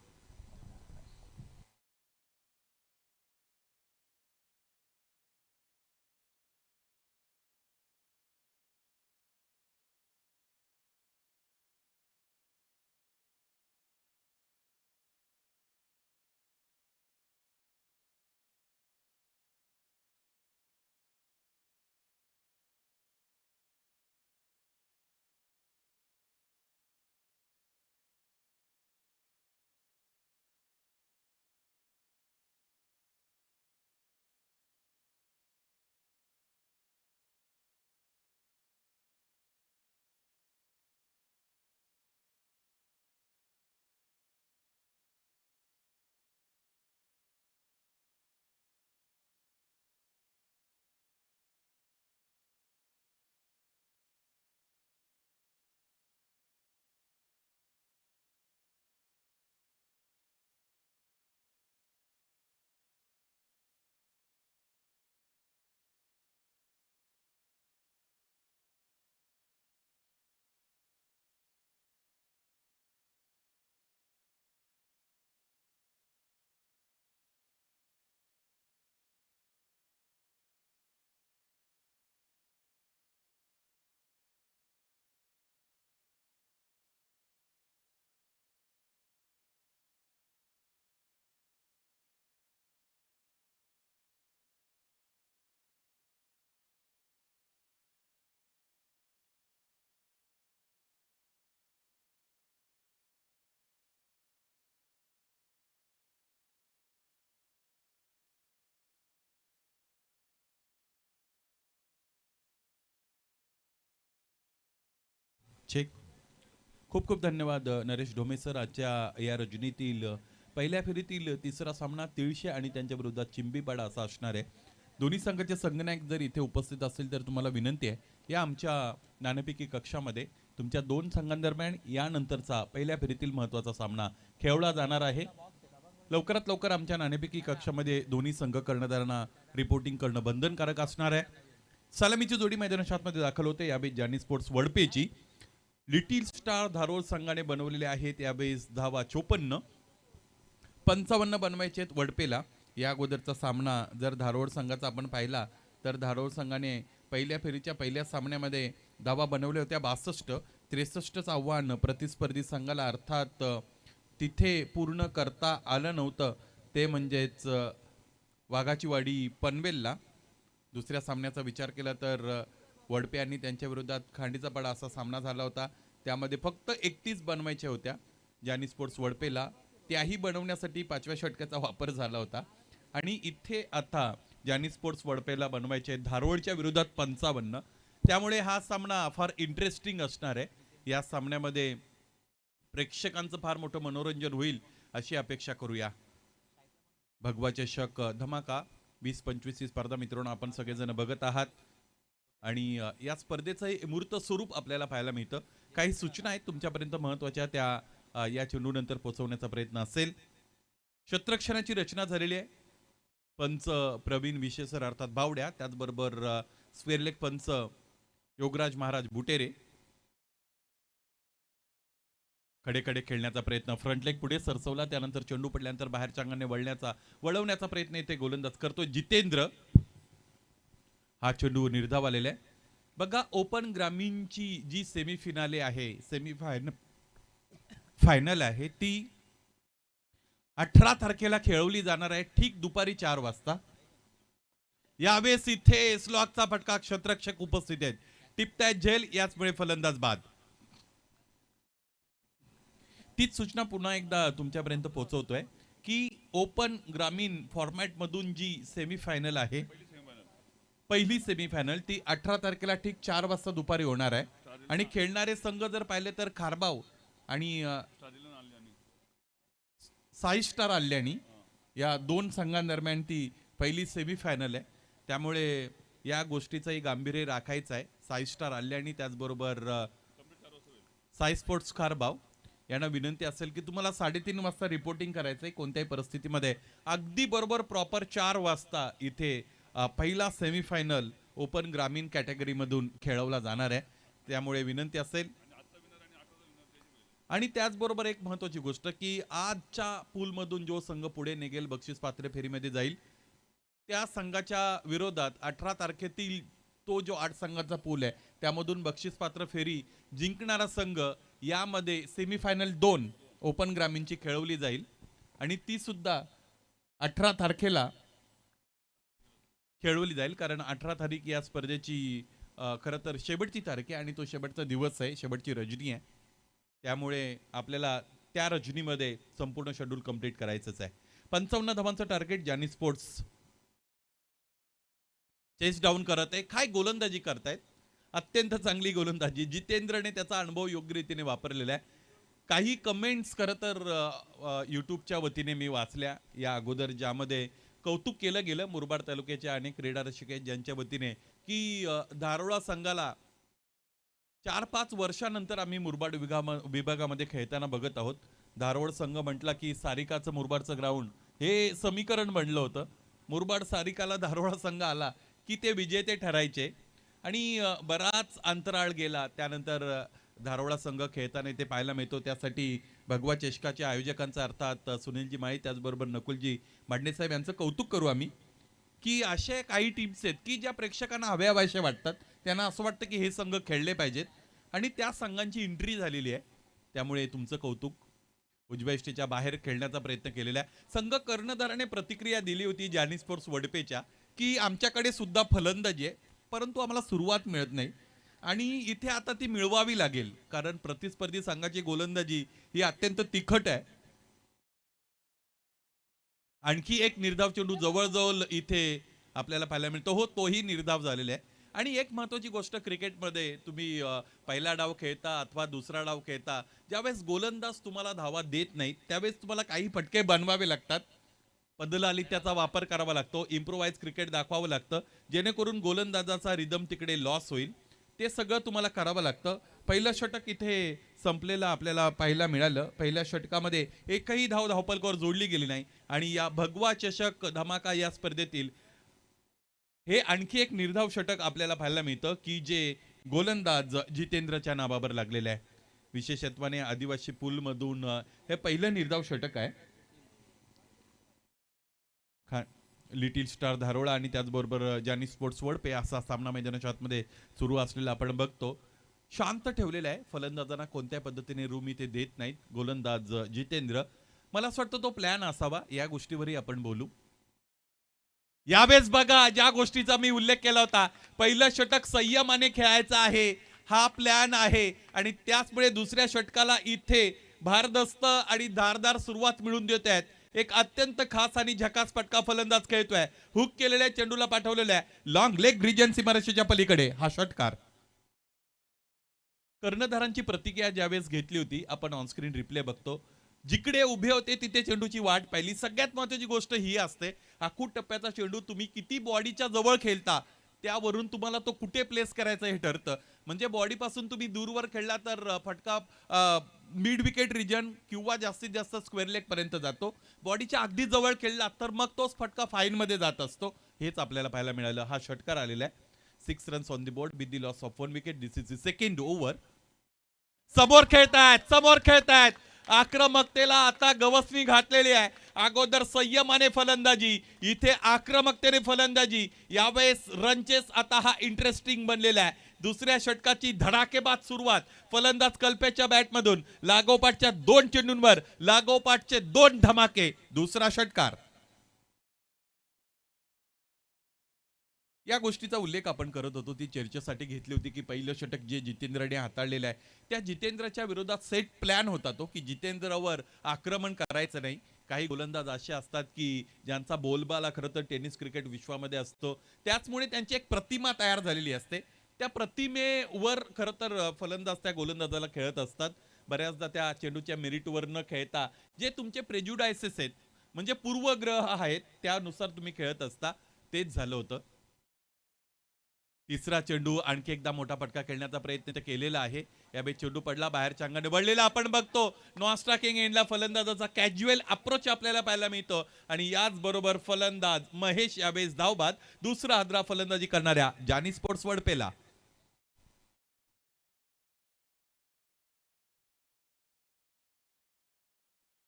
चेक. खूप खूप धन्यवाद नरेश ढोमे सर. आजच्या या रजनीतील पहिल्या फेरीतील तिसरा सामना तिळशे आणि त्यांच्या विरोधात चिंबीपाडा असा असणार आहे. दोन्ही संघाचे संघनायक जर इथे उपस्थित असतील तर तुम्हाला विनंती आहे या आमच्या नाणेफेकी कक्षामध्ये तुमच्या दोन संघांदरम्यान यानंतरचा पहिल्या फेरीतील महत्त्वाचा सामना खेळवला जाणार आहे. लवकरात लवकर आमच्या नाणेफेकी कक्षामध्ये दोन्ही संघ कर्णधारांना रिपोर्टिंग करणं बंधनकारक असणार आहे. सलामीची जोडी मैदानाच्या आतमध्ये दाखल होते. यावेळी जानी स्पोर्ट्स वडपेची लिटिल स्टार धारोळ संघाने बनवलेले आहेत. यावेळेस धावा 54, 55 बनवायचे आहेत वडपेला. या अगोदरचा सामना जर धारोळ संघाचा आपण पाहिला तर धारोळ संघाने पहिल्या फेरीच्या पहिल्या सामन्यामध्ये धावा बनवल्या होत्या 62. 63चं आव्हान प्रतिस्पर्धी संघाला अर्थात तिथे पूर्ण करता आलं नव्हतं, ते म्हणजेच वाघाची वाडी पनवेलला. दुसऱ्या सामन्याचा विचार केला तर वडपे आणि त्यांच्या विरोधात खांडीचा पाडा असा सामना झाला होता. त्यामध्ये फक्त 31 बनवायच्या होत्या जानी स्पोर्ट्स वडपेला. त्याही बनवण्यासाठी 5व्या षटकाचा वापर झाला होता. आणि इथे आता जानी स्पोर्ट्स वडपेला बनवायचे धारोळच्या विरोधात 55. त्यामुळे हा सामना फार इंटरेस्टिंग असणार आहे. या सामन्यामध्ये प्रेक्षकांचं फार मोठं मनोरंजन होईल अशी अपेक्षा करूया. भगवा चषक धमाका 20-25 ही स्पर्धा मित्रांनो आपण सगळेजण बघत आहात आणि या स्पर्धेचं मूर्त स्वरूप आपल्याला पाहायला मिळतं. काही सूचना आहेत तुमच्यापर्यंत महत्त्वाच्या, त्या या चेंडूनंतर पोहोचवण्याचा प्रयत्न असेल. क्षेत्ररक्षणाची रचना झालेली आहे. पंच प्रवीण विशेषर अर्थात बावड्या, त्याचबरोबर स्क्वेअरलेग पंच योगराज महाराज बुटेरे. खडे खेळण्याचा प्रयत्न, फ्रंट लेग पुढे सरसवला, त्यानंतर चेंडू पडल्यानंतर बाहेरच्या अंगाने वळवण्याचा प्रयत्न इथे गोलंदाज करतो जितेंद्र. हा चेंडू निर्धाव आलेला आहे. बघा ओपन ग्रामीणची जी सेमीफायनल आहे ती 18 तारखेला खेळवली जाणार आहे, ठीक दुपारी 4 वाजता. यावेळेस इथे स्लॉगचा फटका, क्षेत्ररक्षक उपस्थित आहेत, टिपतायत झेल, याचमुळे फलंदाज बाद. तीच सूचना पुन्हा एकदा तुमच्यापर्यंत पोहोचवतोय की ओपन ग्रामीण फॉर्मॅट मधून जी सेमीफायनल आहे, पहिली सेमीफायनल, ती 18 तारखेला ठीक 4 वाजता दुपारी होणार आहे. आणि खेळणारे संघ जर पाहिले तर खारबाव आणि साई स्टार आल्यानी या दोन संघांदरम्यान ती पहिली सेमीफायनल आहे. त्यामुळे या गोष्टीचंही गांभीर्य राखायचं आहे. साई स्टार आल्यानी त्याचबरोबर साई स्पोर्ट्स खारबाव यांना विनंती असेल की तुम्हाला 3:30 वाजता रिपोर्टिंग करायचं आहे कोणत्याही परिस्थितीमध्ये. अगदी बरोबर प्रॉपर 4 वाजता इथे पहिला सेमीफायनल ओपन ग्रामीण कॅटेगरीमधून खेळवला जाणार आहे. त्यामुळे विनंती असेल. आणि त्याचबरोबर एक महत्त्वाची गोष्ट की आजच्या पूलमधून जो संघ पुढे निघेल, बक्षीस पात्र फेरीमध्ये जाईल, त्या संघाच्या विरोधात 18 तारखेतील तो जो 8 संघाचा पूल आहे त्यामधून बक्षीस पात्र फेरी जिंकणारा संघ यामध्ये सेमीफायनल 2 ओपन ग्रामीणची खेळवली जाईल. आणि ती सुद्धा 18 तारखेला खेळवली जाईल, कारण 18 तारीख या स्पर्धेची खरं तर शेवटची तारीख आहे आणि तो शेवटचा दिवस आहे, शेवटची रजनी आहे. त्यामुळे आपल्याला त्या रजनीमध्ये संपूर्ण शेड्यूल कंप्लीट करायचंच आहे. 55 धावांचं टार्गेट जानी स्पोर्ट्स चेस डाऊन करत आहे. काय गोलंदाजी करतायत, अत्यंत चांगली गोलंदाजी. जितेंद्रने त्याचा अनुभव योग्य रीतीने वापरलेला आहे. काही कमेंट्स खरं तर यूट्यूबच्या वतीने मी वाचल्या या अगोदर, ज्यामध्ये कौतुक केलं गेलं मुरबाड तालुक्याच्या अनेक क्रीडा रसिक आहेत ज्यांच्या वतीने की धारोळा संघाला 4-5 वर्षानंतर आम्ही मुरबाड विभागामध्ये खेळताना बघत आहोत. धारोळ संघ म्हटला की सारिकाचं मुरबाडचं ग्राउंड हे समीकरण बनलं होतं. मुरबाड सारिकाला धारोळा संघ आला की ते विजेते ठरायचे आणि बराच अंतराळ गेला. त्यानंतर धारोळा संघ खेळताना इथे पाहायला मिळतो. त्यासाठी भगवा चषकाच्या आयोजकांचा अर्थात सुनीलजी माळी त्याचबरोबर नकुलजी मांडणेसाहेब यांचं कौतुक करू आम्ही की अशा काही टीम्स आहेत की ज्या प्रेक्षकांना हव्याशे वाटतात, त्यांना असं वाटतं की हे संघ खेळले पाहिजेत आणि त्या संघांची एंट्री झालेली आहे. त्यामुळे तुमचं कौतुक. उजव्या इष्टीच्या बाहेर खेळण्याचा प्रयत्न केलेला आहे. संघ कर्णधाराने प्रतिक्रिया दिली होती जानी स्पोर्ट्स वडपेच्या की आमच्याकडे सुद्धा फलंदाजी आहे, परंतु आम्हाला सुरुवात मिळत नाही आणि इथे आता ती मिळवावी लागेल, कारण प्रतिस्पर्धी संघाची गोलंदाजी ही अत्यंत तिखट आहे. आणखी एक निर्धाव चेंडू जवळजवळ इथे आपल्याला पाहायला मिळतो. हो, तोही निर्धाव झालेला आहे. आणि एक महत्त्वाची गोष्ट क्रिकेटमध्ये, तुम्ही पहिला डाव खेळता अथवा दुसरा डाव खेळता, ज्यावेळेस गोलंदाज तुम्हाला धावा देत नाहीत त्यावेळेस तुम्हाला काही फटके बनवावे लागतात. पदलालित्याचा वापर करावा लागतो, इम्प्रोवाइज क्रिकेट दाखवावं लागतं, जेणेकरून गोलंदाजाचा रिदम तिकडे लॉस होईल. ते सगळं तुम्हाला करावं लागतं. पहिलं षटक इथे संपलेलं आपल्याला पाहायला मिळालं. पहिल्या षटकामध्ये एकही धावफलकावर जोडली गेली नाही आणि या भगवा चषक धमाका या स्पर्धेतील हे आणखी एक निर्धाव षटक आपल्याला पाहायला मिळतं की जे गोलंदाज जितेंद्रच्या नावावर लागलेलं आहे. विशेषत्वाने आदिवासी पूलमधून हे पहिलं निर्धाव षटक आहे. लिटिल स्टार धारोळा आणि त्याचबरोबर जानी स्पोर्ट्स वडपे असा सामना मैदानाच्या आतमध्ये सुरू असलेला आपण बघतो. शांत ठेवलेला आहे, फलंदाजांना कोणत्या पद्धतीने रूम इथे देत नाहीत गोलंदाज जितेंद्र. मला असं वाटतं तो प्लॅन असावा, या गोष्टीवरही आपण बोलू. यावेळेस बघा ज्या गोष्टीचा मी उल्लेख केला होता, पहिलं षटक संयमाने खेळायचं आहे, हा प्लॅन आहे आणि त्याचमुळे दुसऱ्या षटकाला इथे भारदस्त आणि धारदार सुरुवात मिळून देत आहेत. एक अत्यंत खास आणि झकास फटका फलंदाज खेळतोय. हुक केलेल्या चेंडूला पाठवलेला आहे लॉंग लेग रिजन सीमारेषेच्या पलीकडे हा षटकार. कर्णधारांची प्रतिक्रिया ज्यावेळेस घेतली होती आपण ऑनस्क्रीन रिप्ले बघतो, जिकडे उभे होते तिथे चेंडूची वाट पाहिली. सगळ्यात महत्त्वाची गोष्ट ही असते, आखूड टप्प्याचा चेंडू तुम्ही किती बॉडीच्या जवळ खेळता त्यावरून तुम्हाला तो कुठे प्लेस करायचा हे ठरतं. म्हणजे बॉडीपासून तुम्ही दूरवर खेळला तर फटका मिड विकेट रिजन किंवा जास्तीत जास्त स्क्वेअर लेग पर्यंत जातो. बॉडीच्या अगदी जवळ खेळला तर मग तोच फटका फाईन मध्ये जात असतो. हेच आपल्याला पाहायला मिळालं. हा षटकार आलेला आहे. 6 runs on the board with the loss of 1 wicket. This is the second over. समोर खेळतायत आक्रमकतेला आता गवसणी घातलेली आहे. अगोदर संयमाने फलंदाजी, इथे आक्रमकतेने फलंदाजी. यावेळेस रनचेस आता हा इंटरेस्टिंग बनलेला आहे. दुसऱ्या षटकाची धडाकेबाद सुरुवात. फलंदाज कल्पेच्या बॅटमधून लागोपाठच्या 2 चेंडूंवर लागोपाठचे 2 धमाके. दुसरा षटकार. या गोष्टीचा उल्लेख आपण करत होतो, ती चर्चेसाठी घेतली होती की पहिलं षटक जे जितेंद्रने हाताळलेलं आहे त्या जितेंद्रच्या विरोधात सेट प्लॅन होता तो की जितेंद्रवर आक्रमण करायचं नाही. काही गोलंदाज असे असतात की ज्यांचा बोलबाला खरं तर टेनिस क्रिकेट विश्वामध्ये असतो, त्याचमुळे त्यांची एक प्रतिमा तयार झालेली असते. त्या प्रतिमेवर खरं तर फलंदाज त्या गोलंदाजाला खेळत असतात. बऱ्याचदा त्या चेंडूच्या मेरिटवर न खेळता जे तुमचे प्रेज्युडायसेस आहेत म्हणजे पूर्वग्रह आहेत त्यानुसार तुम्ही खेळत असता. तेच झालं होतं. तिसरा चेंडू आणखी एकदा मोठा फटका खेळण्याचा प्रयत्न ते केलेला आहे. यावेळी चेंडू पडला बाहेरच्या अंगाने वळलेला आपण बघतो. नॉन स्ट्रायकिंग एंडला फलंदाजाचा कॅज्युअल अप्रोच आपल्याला पाहायला मिळतो आणि याच बरोबर फलंदाज महेश यावेळेस धावबाद. दुसरा हादरा फलंदाजी करणाऱ्या जानी स्पोर्ट्स वडपेला.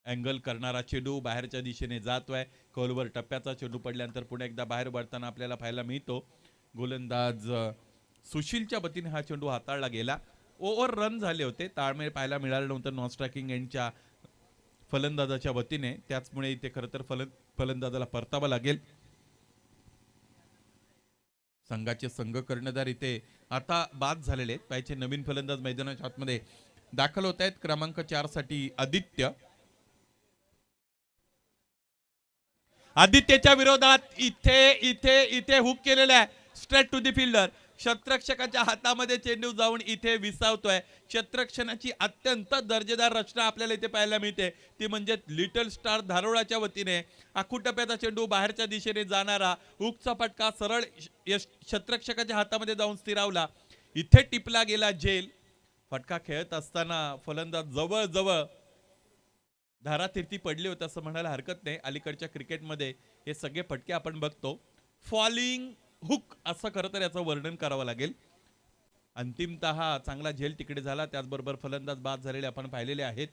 अँगल करणारा चेंडू बाहेरच्या दिशेने जातोय. खोलवर टप्प्याचा चेंडू पडल्यानंतर पुन्हा एकदा बाहेर पडताना आपल्याला पाहायला मिळतो. गोलंदाज सुशीलच्या वतीने हा चेंडू हाताळला गेला. ओव्हर रन झाले होते, ताळमेळ पाहायला मिळालं नव्हतं नॉन स्ट्रायकिंग एंडच्या फलंदाजाच्या वतीने. त्याचमुळे इथे खरं तर फलंदाजाला परतावं लागेल. संघाचे संघ कर्णधार इथे आता बाद झालेले आहेत. पाहिजे नवीन फलंदाज मैदानाच्या आतमध्ये दाखल होत आहेत. क्रमांक 4 साठी आदित्यच्या विरोधात इथे हुक केलेला आहे. Straight to the fielder. क्षेत्ररक्षकाच्या हातामध्ये चेंडू जाऊन इथे विसावतोय. क्षेत्ररक्षणाची अत्यंत दर्जेदार रचना आपल्याला इथे पाहायला मिळते, ती म्हणजे लिटल स्टार धारोळाच्या वतीने. आखूड टप्प्याचा चेंडू बाहेरच्या दिशेने जाणारा हुकचा फटका सरळ क्षेत्ररक्षकाच्या हातामध्ये जाऊन स्थिरावला. इथे टिपला गेला झेल. फटका खेळत असताना फलंदाज जवळ धारातीर्थी पडले होते असं म्हणायला हरकत नाही. अलीकडच्या क्रिकेटमध्ये हे सगळे फटके आपण बघतो. फॉलिंग हुक असं खरं तर याचं वर्णन करावं लागेल. अंतिमतः चांगला झेल तिकडे झाला. त्याचबरोबर फलंदाज बाद झालेले आपण पाहिलेले आहेत.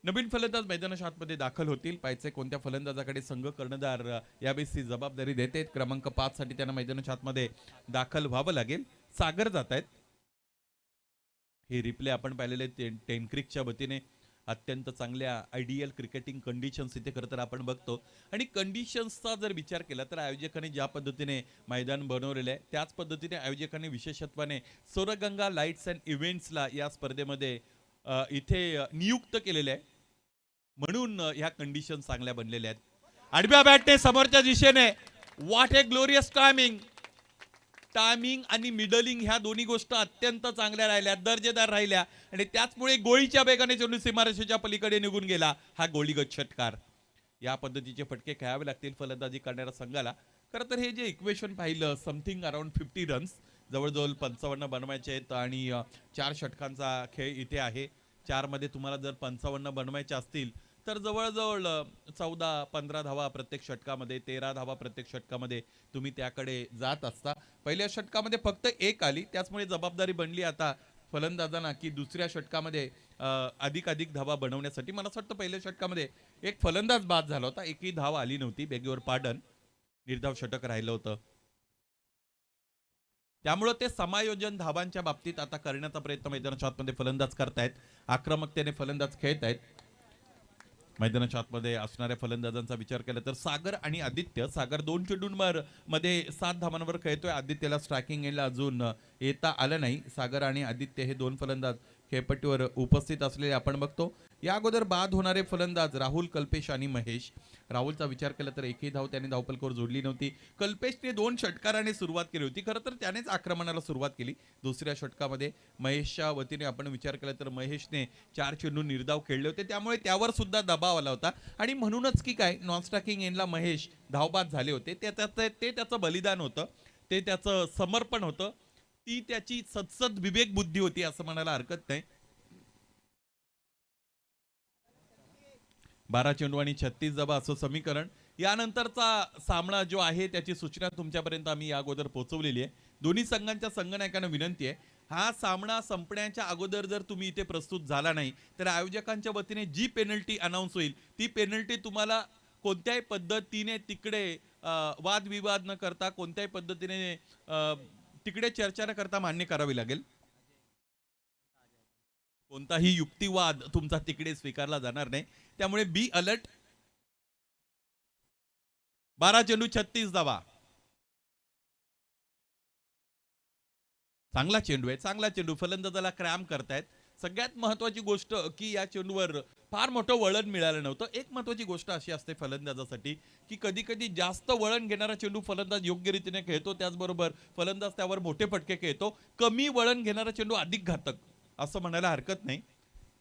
नवीन फलंदाज मैदानाच्या आतमध्ये दाखल होतील. पाहिजे कोणत्या फलंदाजाकडे संघ कर्णधार यावेळी जबाबदारी देते. क्रमांक 5 साठी त्यांना मैदानाच्या आतमध्ये दाखल व्हावं लागेल. सागर जात आहेत. हे रिप्ले आपण पाहिलेले टेनक्रिकच्या वतीने. अत्यंत चांगल्या आयडियल क्रिकेटिंग कंडिशन्स इथे खरं तर आपण बघतो आणि कंडिशन्सचा जर विचार केला तर आयोजकांनी ज्या पद्धतीने मैदान बनवलेलं आहे त्याच पद्धतीने आयोजकांनी विशेषत्वाने सौरगंगा लाईट्स अँड इव्हेंट्सला या स्पर्धेमध्ये इथे नियुक्त केलेले आहे. म्हणून ह्या कंडिशन चांगल्या बनलेल्या आहेत. आडव्या बॅटने समोरच्या दिशेने. व्हॉट ए ग्लोरियस टायमिंग आणि मिडलिंग ह्या दोन्ही गोष्टी अत्यंत चांगल्या राहिल्या, दर्जेदार राहिल्या आणि त्याचमुळे गोळीच्या वेगाने चेंडू सीमारेषेच्या पलीकडे निघून गेला. हा गोळीगत षटकार. या पद्धतीचे फटके खेळावे लागतील फलंदाजी करणाऱ्या संघाला. खरं तर हे जे इक्वेशन पाहिलं समथिंग अराउंड 50 रन्स जवळजवळ 55 बनवायचे आहेत आणि 4 षटकांचा खेळ इथे आहे. 4 मध्ये तुम्हाला जर 55 बनवायचे असतील तर जवळजवळ 14-15 धावा प्रत्येक षटकामध्ये, 13 धावा प्रत्येक षटकामध्ये तुम्ही त्याकडे जात असता. पहिल्या षटकामध्ये फक्त 1 आली, त्याचमुळे जबाबदारी बनली आता फलंदाजांना की दुसऱ्या षटकामध्ये अधिक धावा बनवण्यासाठी. मला असं वाटतं पहिल्या षटकामध्ये एक फलंदाज बाद झाला होता, एकही धाव आली नव्हती, बेग युअर पार्डन, निर्धाव षटक राहिलं होतं. त्यामुळे ते समायोजन धावांच्या बाबतीत आता करण्याचा प्रयत्न मैदानाच्या आतमध्ये फलंदाज करतायत, आक्रमकतेने फलंदाज खेळत आहेत. मैदानाच्या आतमध्ये असणाऱ्या फलंदाजांचा विचार केला तर सागर आणि आदित्य. सागर 2 चेंडूंवर मध्ये 7 धावांवर खेळतोय. आदित्यला स्ट्रायकिंग एंडला अजून येता आलं नाही. सागर आणि आदित्य हे 2 फलंदाज खेळपट्टीवर उपस्थित असलेले आपण बघतो. या अगोदर बाद होणारे फलंदाज राहुल, कल्पेश आणि महेश. राहुलचा विचार केला तर एकही धाव त्याने धावपलकावर जोडली नव्हती. कल्पेशने 2 षटकाराने सुरुवात केली होती, खरं तर त्यानेच आक्रमणाला सुरुवात केली दुसऱ्या षटकामध्ये. महेशच्या वतीने आपण विचार केला तर महेशने 4 चेंडू निर्धाव खेळले होते, त्यामुळे त्यावर सुद्धा दबाव आला होता आणि म्हणूनच की काय नॉन स्ट्रायकिंग एंडला महेश धावबाद झाले होते. ते त्याचं बलिदान होतं, ते त्याचं समर्पण होतं, ती त्याची सदसद विवेक बुद्धी होती असं म्हणायला हरकत नाही. 12 चेंडू आणि 36 धावा असं समीकरण. यानंतरचा सामना जो आहे त्याची सूचना तुमच्यापर्यंत आम्ही या अगोदर पोहोचवलेली आहे. दोन्ही संघांच्या संघनायकांना विनंती आहे, हा सामना संपण्याच्या अगोदर जर तुम्ही इथे प्रस्तुत झाला नाही तर आयोजकांच्या वतीने जी पेनल्टी अनाऊन्स होईल ती पेनल्टी तुम्हाला कोणत्याही पद्धतीने तिकडे वादविवाद न करता, कोणत्याही पद्धतीने तिकडे चर्चा न करता मान्य करावी लागेल. कोणताही युक्तिवाद तुमचा तिकडे स्वीकारला जाणार नाही, त्यामुळे बी अलर्ट. 12 चेंडू 36 धावा. चांगला चेंडू आहे, चांगला चेंडू. फलंदाजाला क्रॅम करतायत. सगळ्यात महत्वाची गोष्ट की या चेंडूवर फार मोठं वळण मिळालं नव्हतं. एक महत्वाची गोष्ट अशी असते फलंदाजासाठी की कधी कधी जास्त वळण घेणारा चेंडू फलंदाज योग्य रीतीने खेळतो, त्याचबरोबर फलंदाज त्यावर मोठे फटके खेळतो. कमी वळण घेणारा चेंडू अधिक घातक असं म्हणायला हरकत नाही.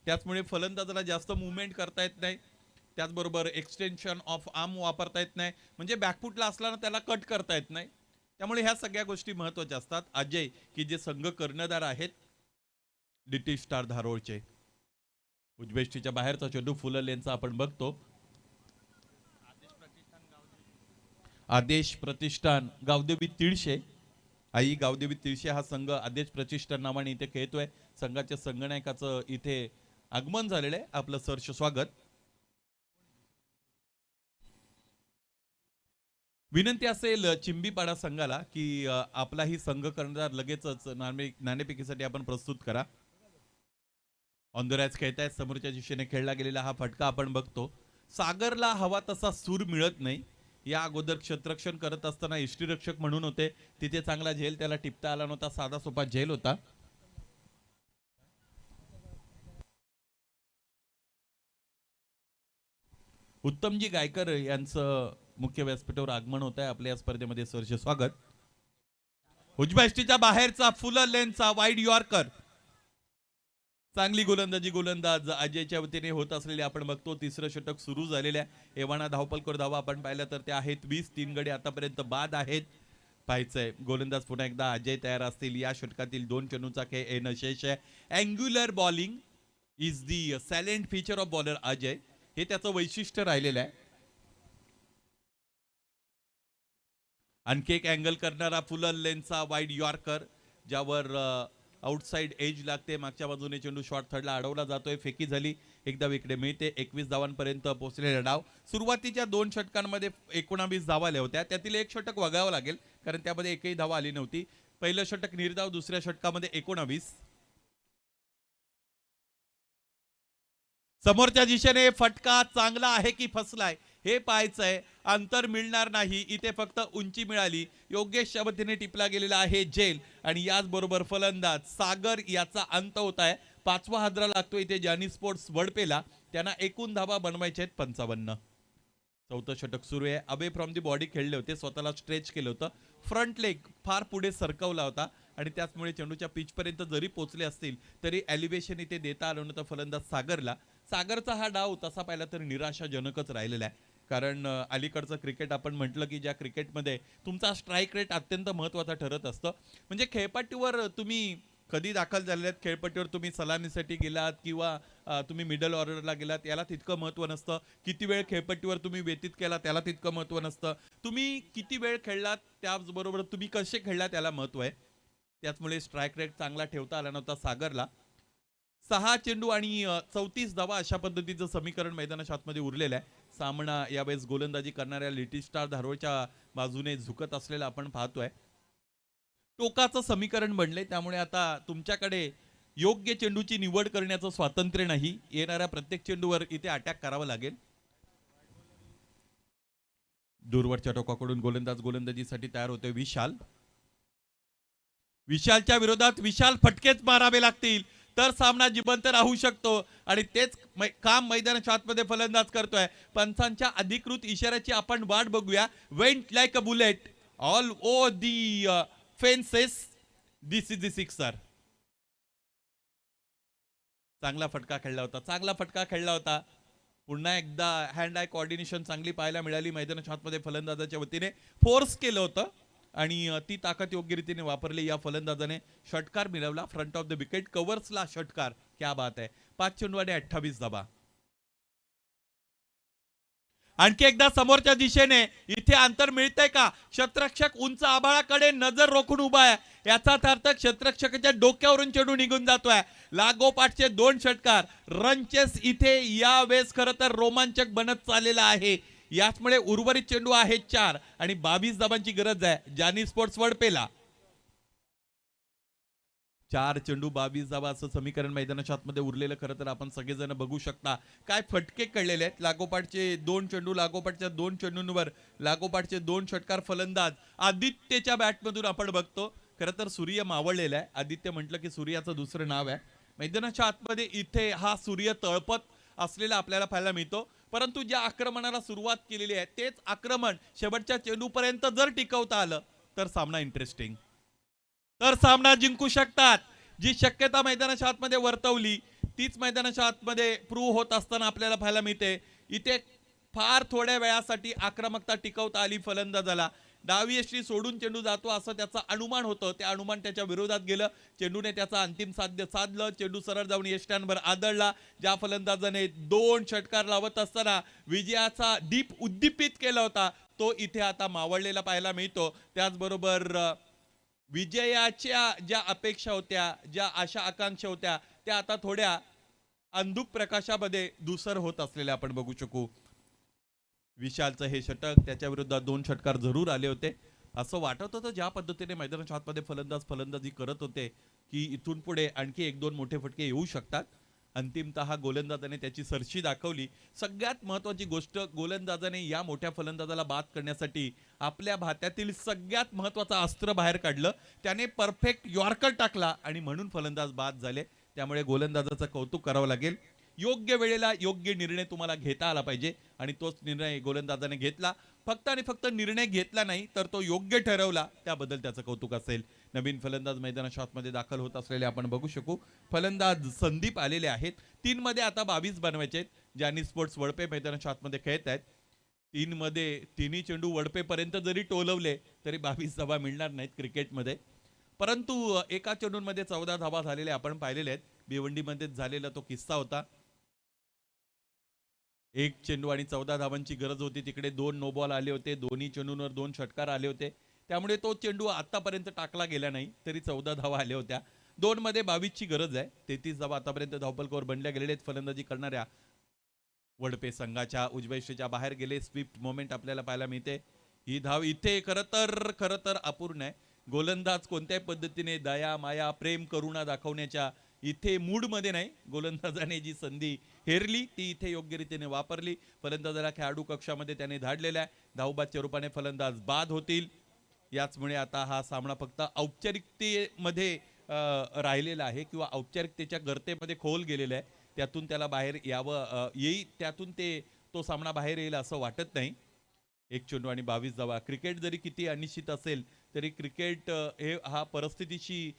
त्याचमुळे फलंदाजाला जास्त मुवमेंट करता येत नाही, त्याचबरोबर एक्सटेन्शन ऑफ आर्म वापरता येत नाही, म्हणजे बॅकफुटला असला ना त्याला कट करता येत नाही. त्यामुळे ह्या सगळ्या गोष्टी महत्वाच्या असतात. अजय की जे संघ कर्णधार आहेत लिटिल स्टार धारोळचे. उजवेष्टीच्या बाहेरचा चेंडू फुल लेनचा आपण बघतो. आदेश प्रतिष्ठान गावदेवी तिळशे, आई गावदेवी तिळशे हा संघ आदेश प्रतिष्ठान नावाने इथे खेळतोय. संघाच्या संगणकाचं इथे आगमन झालेलं आहे. आपलं सहर्ष स्वागत. विनंती असेल चिंबीपाडा संघाला की आपलाही संघ कर्णधार लगेचच नाणेफेकीसाठी आपण प्रस्तुत करा. ऑन द रॅच खेळतायत. समोरच्या दिशेने खेळला गेलेला हा फटका आपण बघतो. सागरला हवा तसा सूर मिळत नाही. या अगोदर क्षेत्ररक्षण करत असताना यष्टीरक्षक म्हणून होते, तिथे चांगला झेल त्याला टिपता आला नव्हता, साधा सोपा झेल होता. उत्तमजी गायकर यांचं मुख्य व्यासपीठावर आगमन होत आहे. आपल्या या स्पर्धेमध्ये सहर्ष स्वागत. उजव्या बाहेरचा फुल लेनचा वाईड यॉर्कर. चांगली गोलंदाजी गोलंदाज अजयच्या वतीने होत असलेले आपण बघतो. तिसरं षटक सुरू झालेल्या एव्हाना धावपलकर धावा आपण पाहिल्या तर त्या आहेत 20. 3 गडी आतापर्यंत बाद आहेत. पाहायचंय गोलंदाज पुन्हा एकदा अजय तयार असतील. या षटकातील 2 चेंडूचा खेळ येणं शेष आहे. Angular bowling is the silent feature of bowler Ajay, हे त्याचं वैशिष्ट्य राहिलेलं आहे. आणखी एक अँगल करणारा फुल लेनचा वाईड यॉर्कर, ज्यावर आउटसाइड एज लागते. मागच्या बाजूने चेंडू शॉर्ट थर्डला अडवला जातोय. फेकी झाली, एकदा विकडे मिळते. 21 धावांपर्यंत पोहोचलेला डाव. सुरुवातीच्या 2 षटकांमध्ये 19 धावा आल्या होत्या, त्यातील एक षटक वगळावं लागेल कारण त्यामध्ये एकही धावा आली नव्हती. पहिलं षटक निर्धाव, दुसऱ्या षटकामध्ये 19. समोरच्या दिशेने फटका चांगला आहे की फसलाय हे पाहायचंय. अंतर मिळणार नाही, इथे फक्त उंची मिळाली. योगेश पद्धतीने टिपला गेलेला आहे झेल आणि याचबरोबर फलंदाज सागर याचा अंत होत आहे. 5वा हादरा लागतो इथे जानी स्पोर्ट्स वडपेला. त्यांना एकूण धावा बनवायचे आहेत 55. 4थं षटक सुरू आहे. अवे फ्रॉम दी बॉडी खेळले होते, स्वतःला स्ट्रेच केलं होतं. फ्रंट लेग फार पुढे सरकवला होता आणि त्याचमुळे चेंडूच्या पिच पर्यंत जरी पोहोचले असतील तरी एलिव्हेशन इथे देता आलं नव्हतं फलंदाज सागरला. सागरचा हा डाव तसा पाहिला तर निराशाजनकच राहिलेला आहे. कारण अलीकडचं क्रिकेट आपण म्हटलं की ज्या क्रिकेटमध्ये तुमचा स्ट्राईक रेट अत्यंत महत्त्वाचा ठरत असतं. म्हणजे खेळपट्टीवर तुम्ही कधी दाखल झालेले आहेत, खेळपट्टीवर तुम्ही सलामीसाठी गेलात किंवा तुम्ही मिडल ऑर्डरला गेलात, याला तितकं महत्त्व नसतं. किती वेळ खेळपट्टीवर तुम्ही व्यतीत केला त्याला तितकं महत्त्व नसतं. तुम्ही किती वेळ खेळलात त्याचबरोबर तुम्ही कसे खेळलात त्याला महत्त्व आहे. त्याचमुळे स्ट्राईक रेट चांगला ठेवता आला नव्हता सागरला. 6 चेंडू आणि 34 धावा अशा पद्धतीचं समीकरण मैदानाच्या आतमध्ये उरलेलं आहे. सामना यावेळेस गोलंदाजी करणाऱ्या लिटिल स्टार धारोळच्या बाजूने झुकत असलेला आपण पाहतोय. टोकाचं समीकरण बनले, त्यामुळे आता तुमच्याकडे योग्य चेंडूची निवड करण्याचं स्वातंत्र्य नाही. येणाऱ्या प्रत्येक चेंडूवर इथे अटॅक करावा लागेल. दूरवरच्या टोकाकडून गोलंदाज गोलंदाजीसाठी तयार होतोय विशाल. विशालच्या विरोधात विशाल फटकेच मारावे लागतील तर सामना जिवंत राहू शकतो आणि तेच काम मैदानाच्या आतमध्ये फलंदाज करतोय. पंचांच्या अधिकृत इशाऱ्याची आपण वाट बघूया. Went like a bullet all over the fences, this is the sixer. चांगला फटका खेळला होता, चांगला फटका खेळला होता. पुन्हा एकदा हँड आय कोऑर्डिनेशन चांगली पाहायला मिळाली मैदानाच्या आतमध्ये. फलंदाजाच्या वतीने फोर्स केलं होतं आणि ती ताकद योग्य रीतीने वापरली. या फलंदाजाने षटकार मिळवला. फ्रंट ऑफ द विकेट कव्हर्सला षटकार. क्या बात आहे. 5 चेंडू आणि 28 धावा. आणखी एकदा समोरच्या दिशेने इथे अंतर मिळतंय का? क्षेत्ररक्षक उंच आभाळाकडे नजर रोखून उभा आहे. याचाच अर्थ क्षेत्ररक्षकाच्या डोक्यावरून चेंडू निघून जातोय. लागोपाठचे 2 षटकार. रनचेस इथे यावेळेस खरं तर रोमांचक बनत चाललेला आहे. याचमुळे उर्वरित चेंडू आहेत 4 आणि 22 धावांची गरज आहे जानी स्पोर्ट्स वडपेला. 4 चेंडू 22 धावा असं समीकरण मैदानाच्या आतमध्ये उरलेलं खरं तर आपण सगळेजण बघू शकता. काय फटके कळलेले आहेत. लागोपाठचे 2 चेंडू, लागोपाठच्या 2 चेंडूंवर लागोपाठचे 2 षटकार. फलंदाज आदित्यच्या बॅटमधून आपण बघतो. खरं तर सूर्य मावळलेला आहे. आदित्य म्हटलं की सूर्याचं दुसरं नाव आहे. मैदानाच्या आतमध्ये इथे हा सूर्य तळपत असलेला आपल्याला पाहायला मिळतो. परंतु ज्या आक्रमणाला सुरुवात केलेली आहे तेच आक्रमण शेवटच्या चेंडूपर्यंत जर टिकवता आलं तर सामना इंटरेस्टिंग, तर सामना जिंकू शकतात. जी शक्यता मैदानाच्या आतमध्ये वर्तवली तीच मैदानाच्या आतमध्ये प्रूव्ह होत असताना आपल्याला पाहायला मिळते. इथे फार थोड्या वेळासाठी आक्रमकता टिकवता आली फलंदाजाला. डावी यष्टी सोडून चेंडू जातो असं त्याचा अनुमान होतं. ते अनुमान त्याच्या विरोधात गेलं. चेंडूने त्याचा अंतिम साध्य साधलं. चेंडू सरळ जाऊन यष्ट्यांवर आदळला. ज्या फलंदाजाने 2 षटकार लावत असताना विजयाचा दीप उद्दीपित केला होता तो इथे आता मावळलेला पाहायला मिळतो. त्याचबरोबर विजयाच्या ज्या अपेक्षा होत्या, ज्या आशा आकांक्षा होत्या त्या आता थोड्या अंधुक प्रकाशामध्ये धूसर होत असलेल्या आपण बघू शकू. विशालचं हे षटक, त्याच्या विरोधात 2 षटकार जरूर आले होते. असं वाटत होतं ज्या पद्धतीने मैदानाच्या आतमध्ये फलंदाजी करत होते की इथून पुढे आणखी 1-2 मोठे फटके येऊ शकतात. अंतिमतः गोलंदाजाने त्याची सरशी दाखवली. सगळ्यात महत्त्वाची गोष्ट, गोलंदाजाने या मोठ्या फलंदाजाला बाद करण्यासाठी आपल्या भात्यातील सगळ्यात महत्त्वाचं अस्त्र बाहेर काढलं. त्याने परफेक्ट यॉर्कर टाकला आणि म्हणून फलंदाज बाद झाले. त्यामुळे गोलंदाजाचं कौतुक करावं लागेल. योग्य वेळेला योग्य निर्णय तुम्हाला घेता आला पाहिजे आणि तोच निर्णय गोलंदाजाने घेतला. फक्त आणि फक्त निर्णय घेतला नाही तर तो योग्य ठरवला, त्याबद्दल त्याचं कौतुक असेल. नवीन फलंदाज मैदानाच्या आतमध्ये दाखल होत असलेले आपण बघू शकू. फलंदाज संदीप आलेले आहेत. 3 मध्ये आता 22 बनवायचे आहेत. जानी स्पोर्ट्स वडपे मैदानाच्या आतमध्ये खेळत आहेत. 3 मध्ये तिन्ही चेंडू वडपेपर्यंत जरी टोलवले तरी 22 धावा मिळणार नाहीत क्रिकेटमध्ये. परंतु एका चेंडूंमध्ये 14 धावा झालेल्या आपण पाहिलेल्या आहेत. भिवंडीमध्ये झालेला तो किस्सा होता. 1 चेंडू आणि 14 धावांची गरज होती. तिकडे 2 नो बॉल आले होते. दोन्ही चेंडूंवर 2 षटकार आले होते. त्यामुळे तो चेंडू आतापर्यंत टाकला गेला नाही तरी 14 धावा आल्या होत्या. 2 मध्ये 22 ची गरज आहे. 33 धावा आतापर्यंत धावफलकावर बनल्या गेलेल्या आहेत. फलंदाजी करणाऱ्या वडपे संघाच्या उजव्या बाहेर गेले. स्विफ्ट मोमेंट आपल्याला पाहायला मिळते. ही धाव इथे खरं तर अपूर्ण आहे. गोलंदाज कोणत्याही पद्धतीने दया माया प्रेम करुणा दाखवण्याच्या इथे मूड मध्ये नाही. गोलंदाजाने जी संधी हेरली ती इथे योग्य रीतीने वापरली. फलंदाजाला खेळाडू कक्षामध्ये त्याने धाडलेला आहे. धावबादच्या रूपाने फलंदाज बाद होतील. याचमुळे आता हा सामना फक्त औपचारिकतेमध्ये राहिलेला आहे किंवा औपचारिकतेच्या गर्तेमध्ये खोल गेलेला आहे. त्यातून त्याला बाहेर यावं त्यातून तो सामना बाहेर येईल असं वाटत नाही. 1 चेंडू आणि 22 धावा. क्रिकेट जरी किती अनिश्चित असेल तरी क्रिकेट हा परिस्थितीशी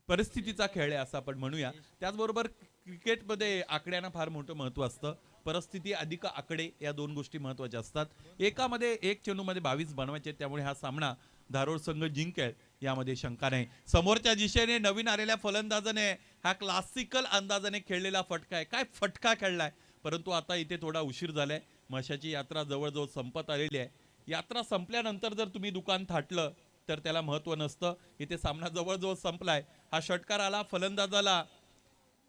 परिस्थितीचा खेळ आहे असं आपण म्हणूया. त्याचबरोबर क्रिकेटमध्ये आकड्यांना फार मोठं महत्व असतं. परिस्थिती अधिक आकडे या दोन गोष्टी महत्वाच्या असतात. एकामध्ये एक चेंडूमध्ये 22 बनवायचे, त्यामुळे हा सामना धारोड संघ जिंकेल यामध्ये शंका नाही. समोरच्या दिशेने नवीन आलेल्या फलंदाजाने हा क्लासिकल अंदाजाने खेळलेला फटका आहे. काय फटका खेळलाय, परंतु आता इथे थोडा उशीर झालाय. मशाची यात्रा जवळजवळ संपत आलेली आहे. यात्रा संपल्यानंतर जर तुम्ही दुकान थाटलं तर त्याला महत्व नसतं. इथे सामना जवळजवळ संपलाय. हा षटकार आला, फलंदाजाला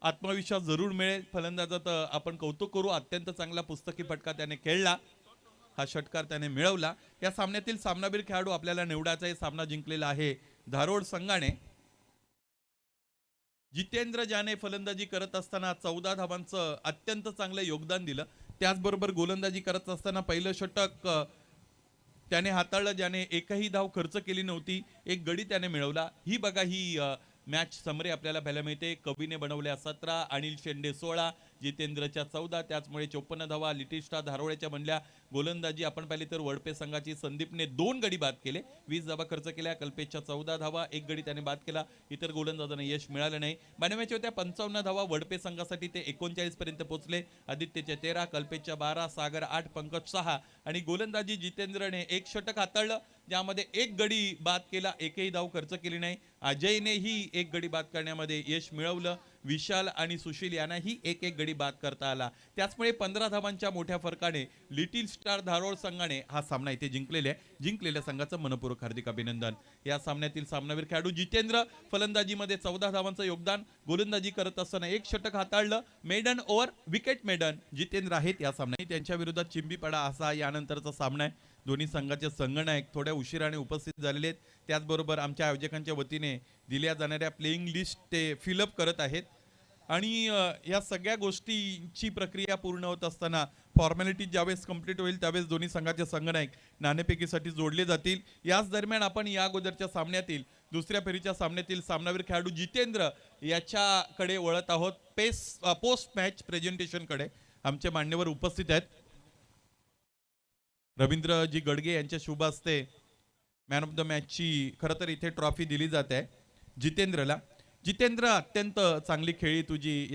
आत्मविश्वास जरूर मिळेल. फलंदाजाचं आपण कौतुक करू, अत्यंत चांगला पुस्तकी फटका त्याने खेळला. हा षटकार त्याने मिळवला. या सामन्यातील सामनावीर खेळाडू आपल्याला निवडायचा सामना जिंकलेला आहे धारोड संघाने. जितेंद्र ज्याने फलंदाजी करत असताना 14 धावांचं अत्यंत चांगलं योगदान दिलं. त्याचबरोबर गोलंदाजी करत असताना पहिलं षटक त्याने हाताळलं, ज्याने एकही धाव खर्च केली नव्हती. एक गडी त्याने मिळवला. ही बघा ही मॅच समरी आपल्याला पाहायला मिळते. कवीने बनवल्या 17, अनिल शेंडे 16, जितेंद्रच्या 14, त्याचमुळे 54 धावा. लिटिल स्टार धारोळ्याच्या बनल्या. गोलंदाजी आपण पाहिली तर वडपे संघाची संदीपने 2 गडी बाद केले, 20 धावा खर्च केल्या. कल्पेशच्या 14 धावा, एक गडी त्याने बाद केला. इतर गोलंदाजांना यश मिळालं नाही. बनवायच्या होत्या 55 धावा वडपे संघासाठी, ते 39 पर्यंत पोहोचले. आदित्यच्या 13, कल्पेशच्या 12, सागर 8, पंकज 6 आणि गोलंदाजी जितेंद्रने एक षटक हाताळलं, ज्यामध्ये एक गडी बाद केला, एकही धाव खर्च केली नाही. अजयनेही एक गडी बाद करण्यामध्ये यश मिळवलं. विशाल आणि सुशील यांनाही एक एक गडी बाद करता आला. त्याचमुळे 15 धावांच्या मोठ्या फरकाने लिटिल स्टार धारोड संघाने हा सामना इथे जिंकलेला आहे. जिंकलेल्या संघाचं मनपूर्वक हार्दिक अभिनंदन. या सामन्यातील सामनावीर खेळाडू जितेंद्र, फलंदाजीमध्ये 14 धावांचं योगदान. गोलंदाजी करत असताना एक षटक हाताळलं. Maiden over, wicket maiden Jitendra आहेत या सामन्यात. त्यांच्या विरोधात चिंबीपडा असा यानंतरचा सामना आहे. दोन्ही संघाचे संघनायक थोड्या उशिराने उपस्थित झालेले आहेत. त्याचबरोबर आमच्या आयोजकांच्या वतीने दिल्या जाणाऱ्या प्लेइंग लिस्ट ते फिलअप करत आहेत. आणि या सगळ्या गोष्टींची प्रक्रिया पूर्ण होत असताना फॉर्मॅलिटी ज्यावेळेस कंप्लीट होईल त्यावेळेस दोन्ही संघाचे संघनायक नाणेफेकीसाठी जोडले जातील. याच दरम्यान आपण या अगोदरच्या सामन्यातील दुसऱ्या फेरीच्या सामन्यातील सामनावीर खेळाडू जितेंद्र याच्याकडे वळत आहोत. पोस्ट मॅच प्रेझेंटेशनकडे आमचे मान्यवर उपस्थित आहेत. रवींद्रजी गडगे यांच्या शुभ हस्ते मॅन ऑफ द मॅचची खरं तर इथे ट्रॉफी दिली जाते जितेंद्रला. जितेंद्र, अत्यंत चांगली खेळी तुझी या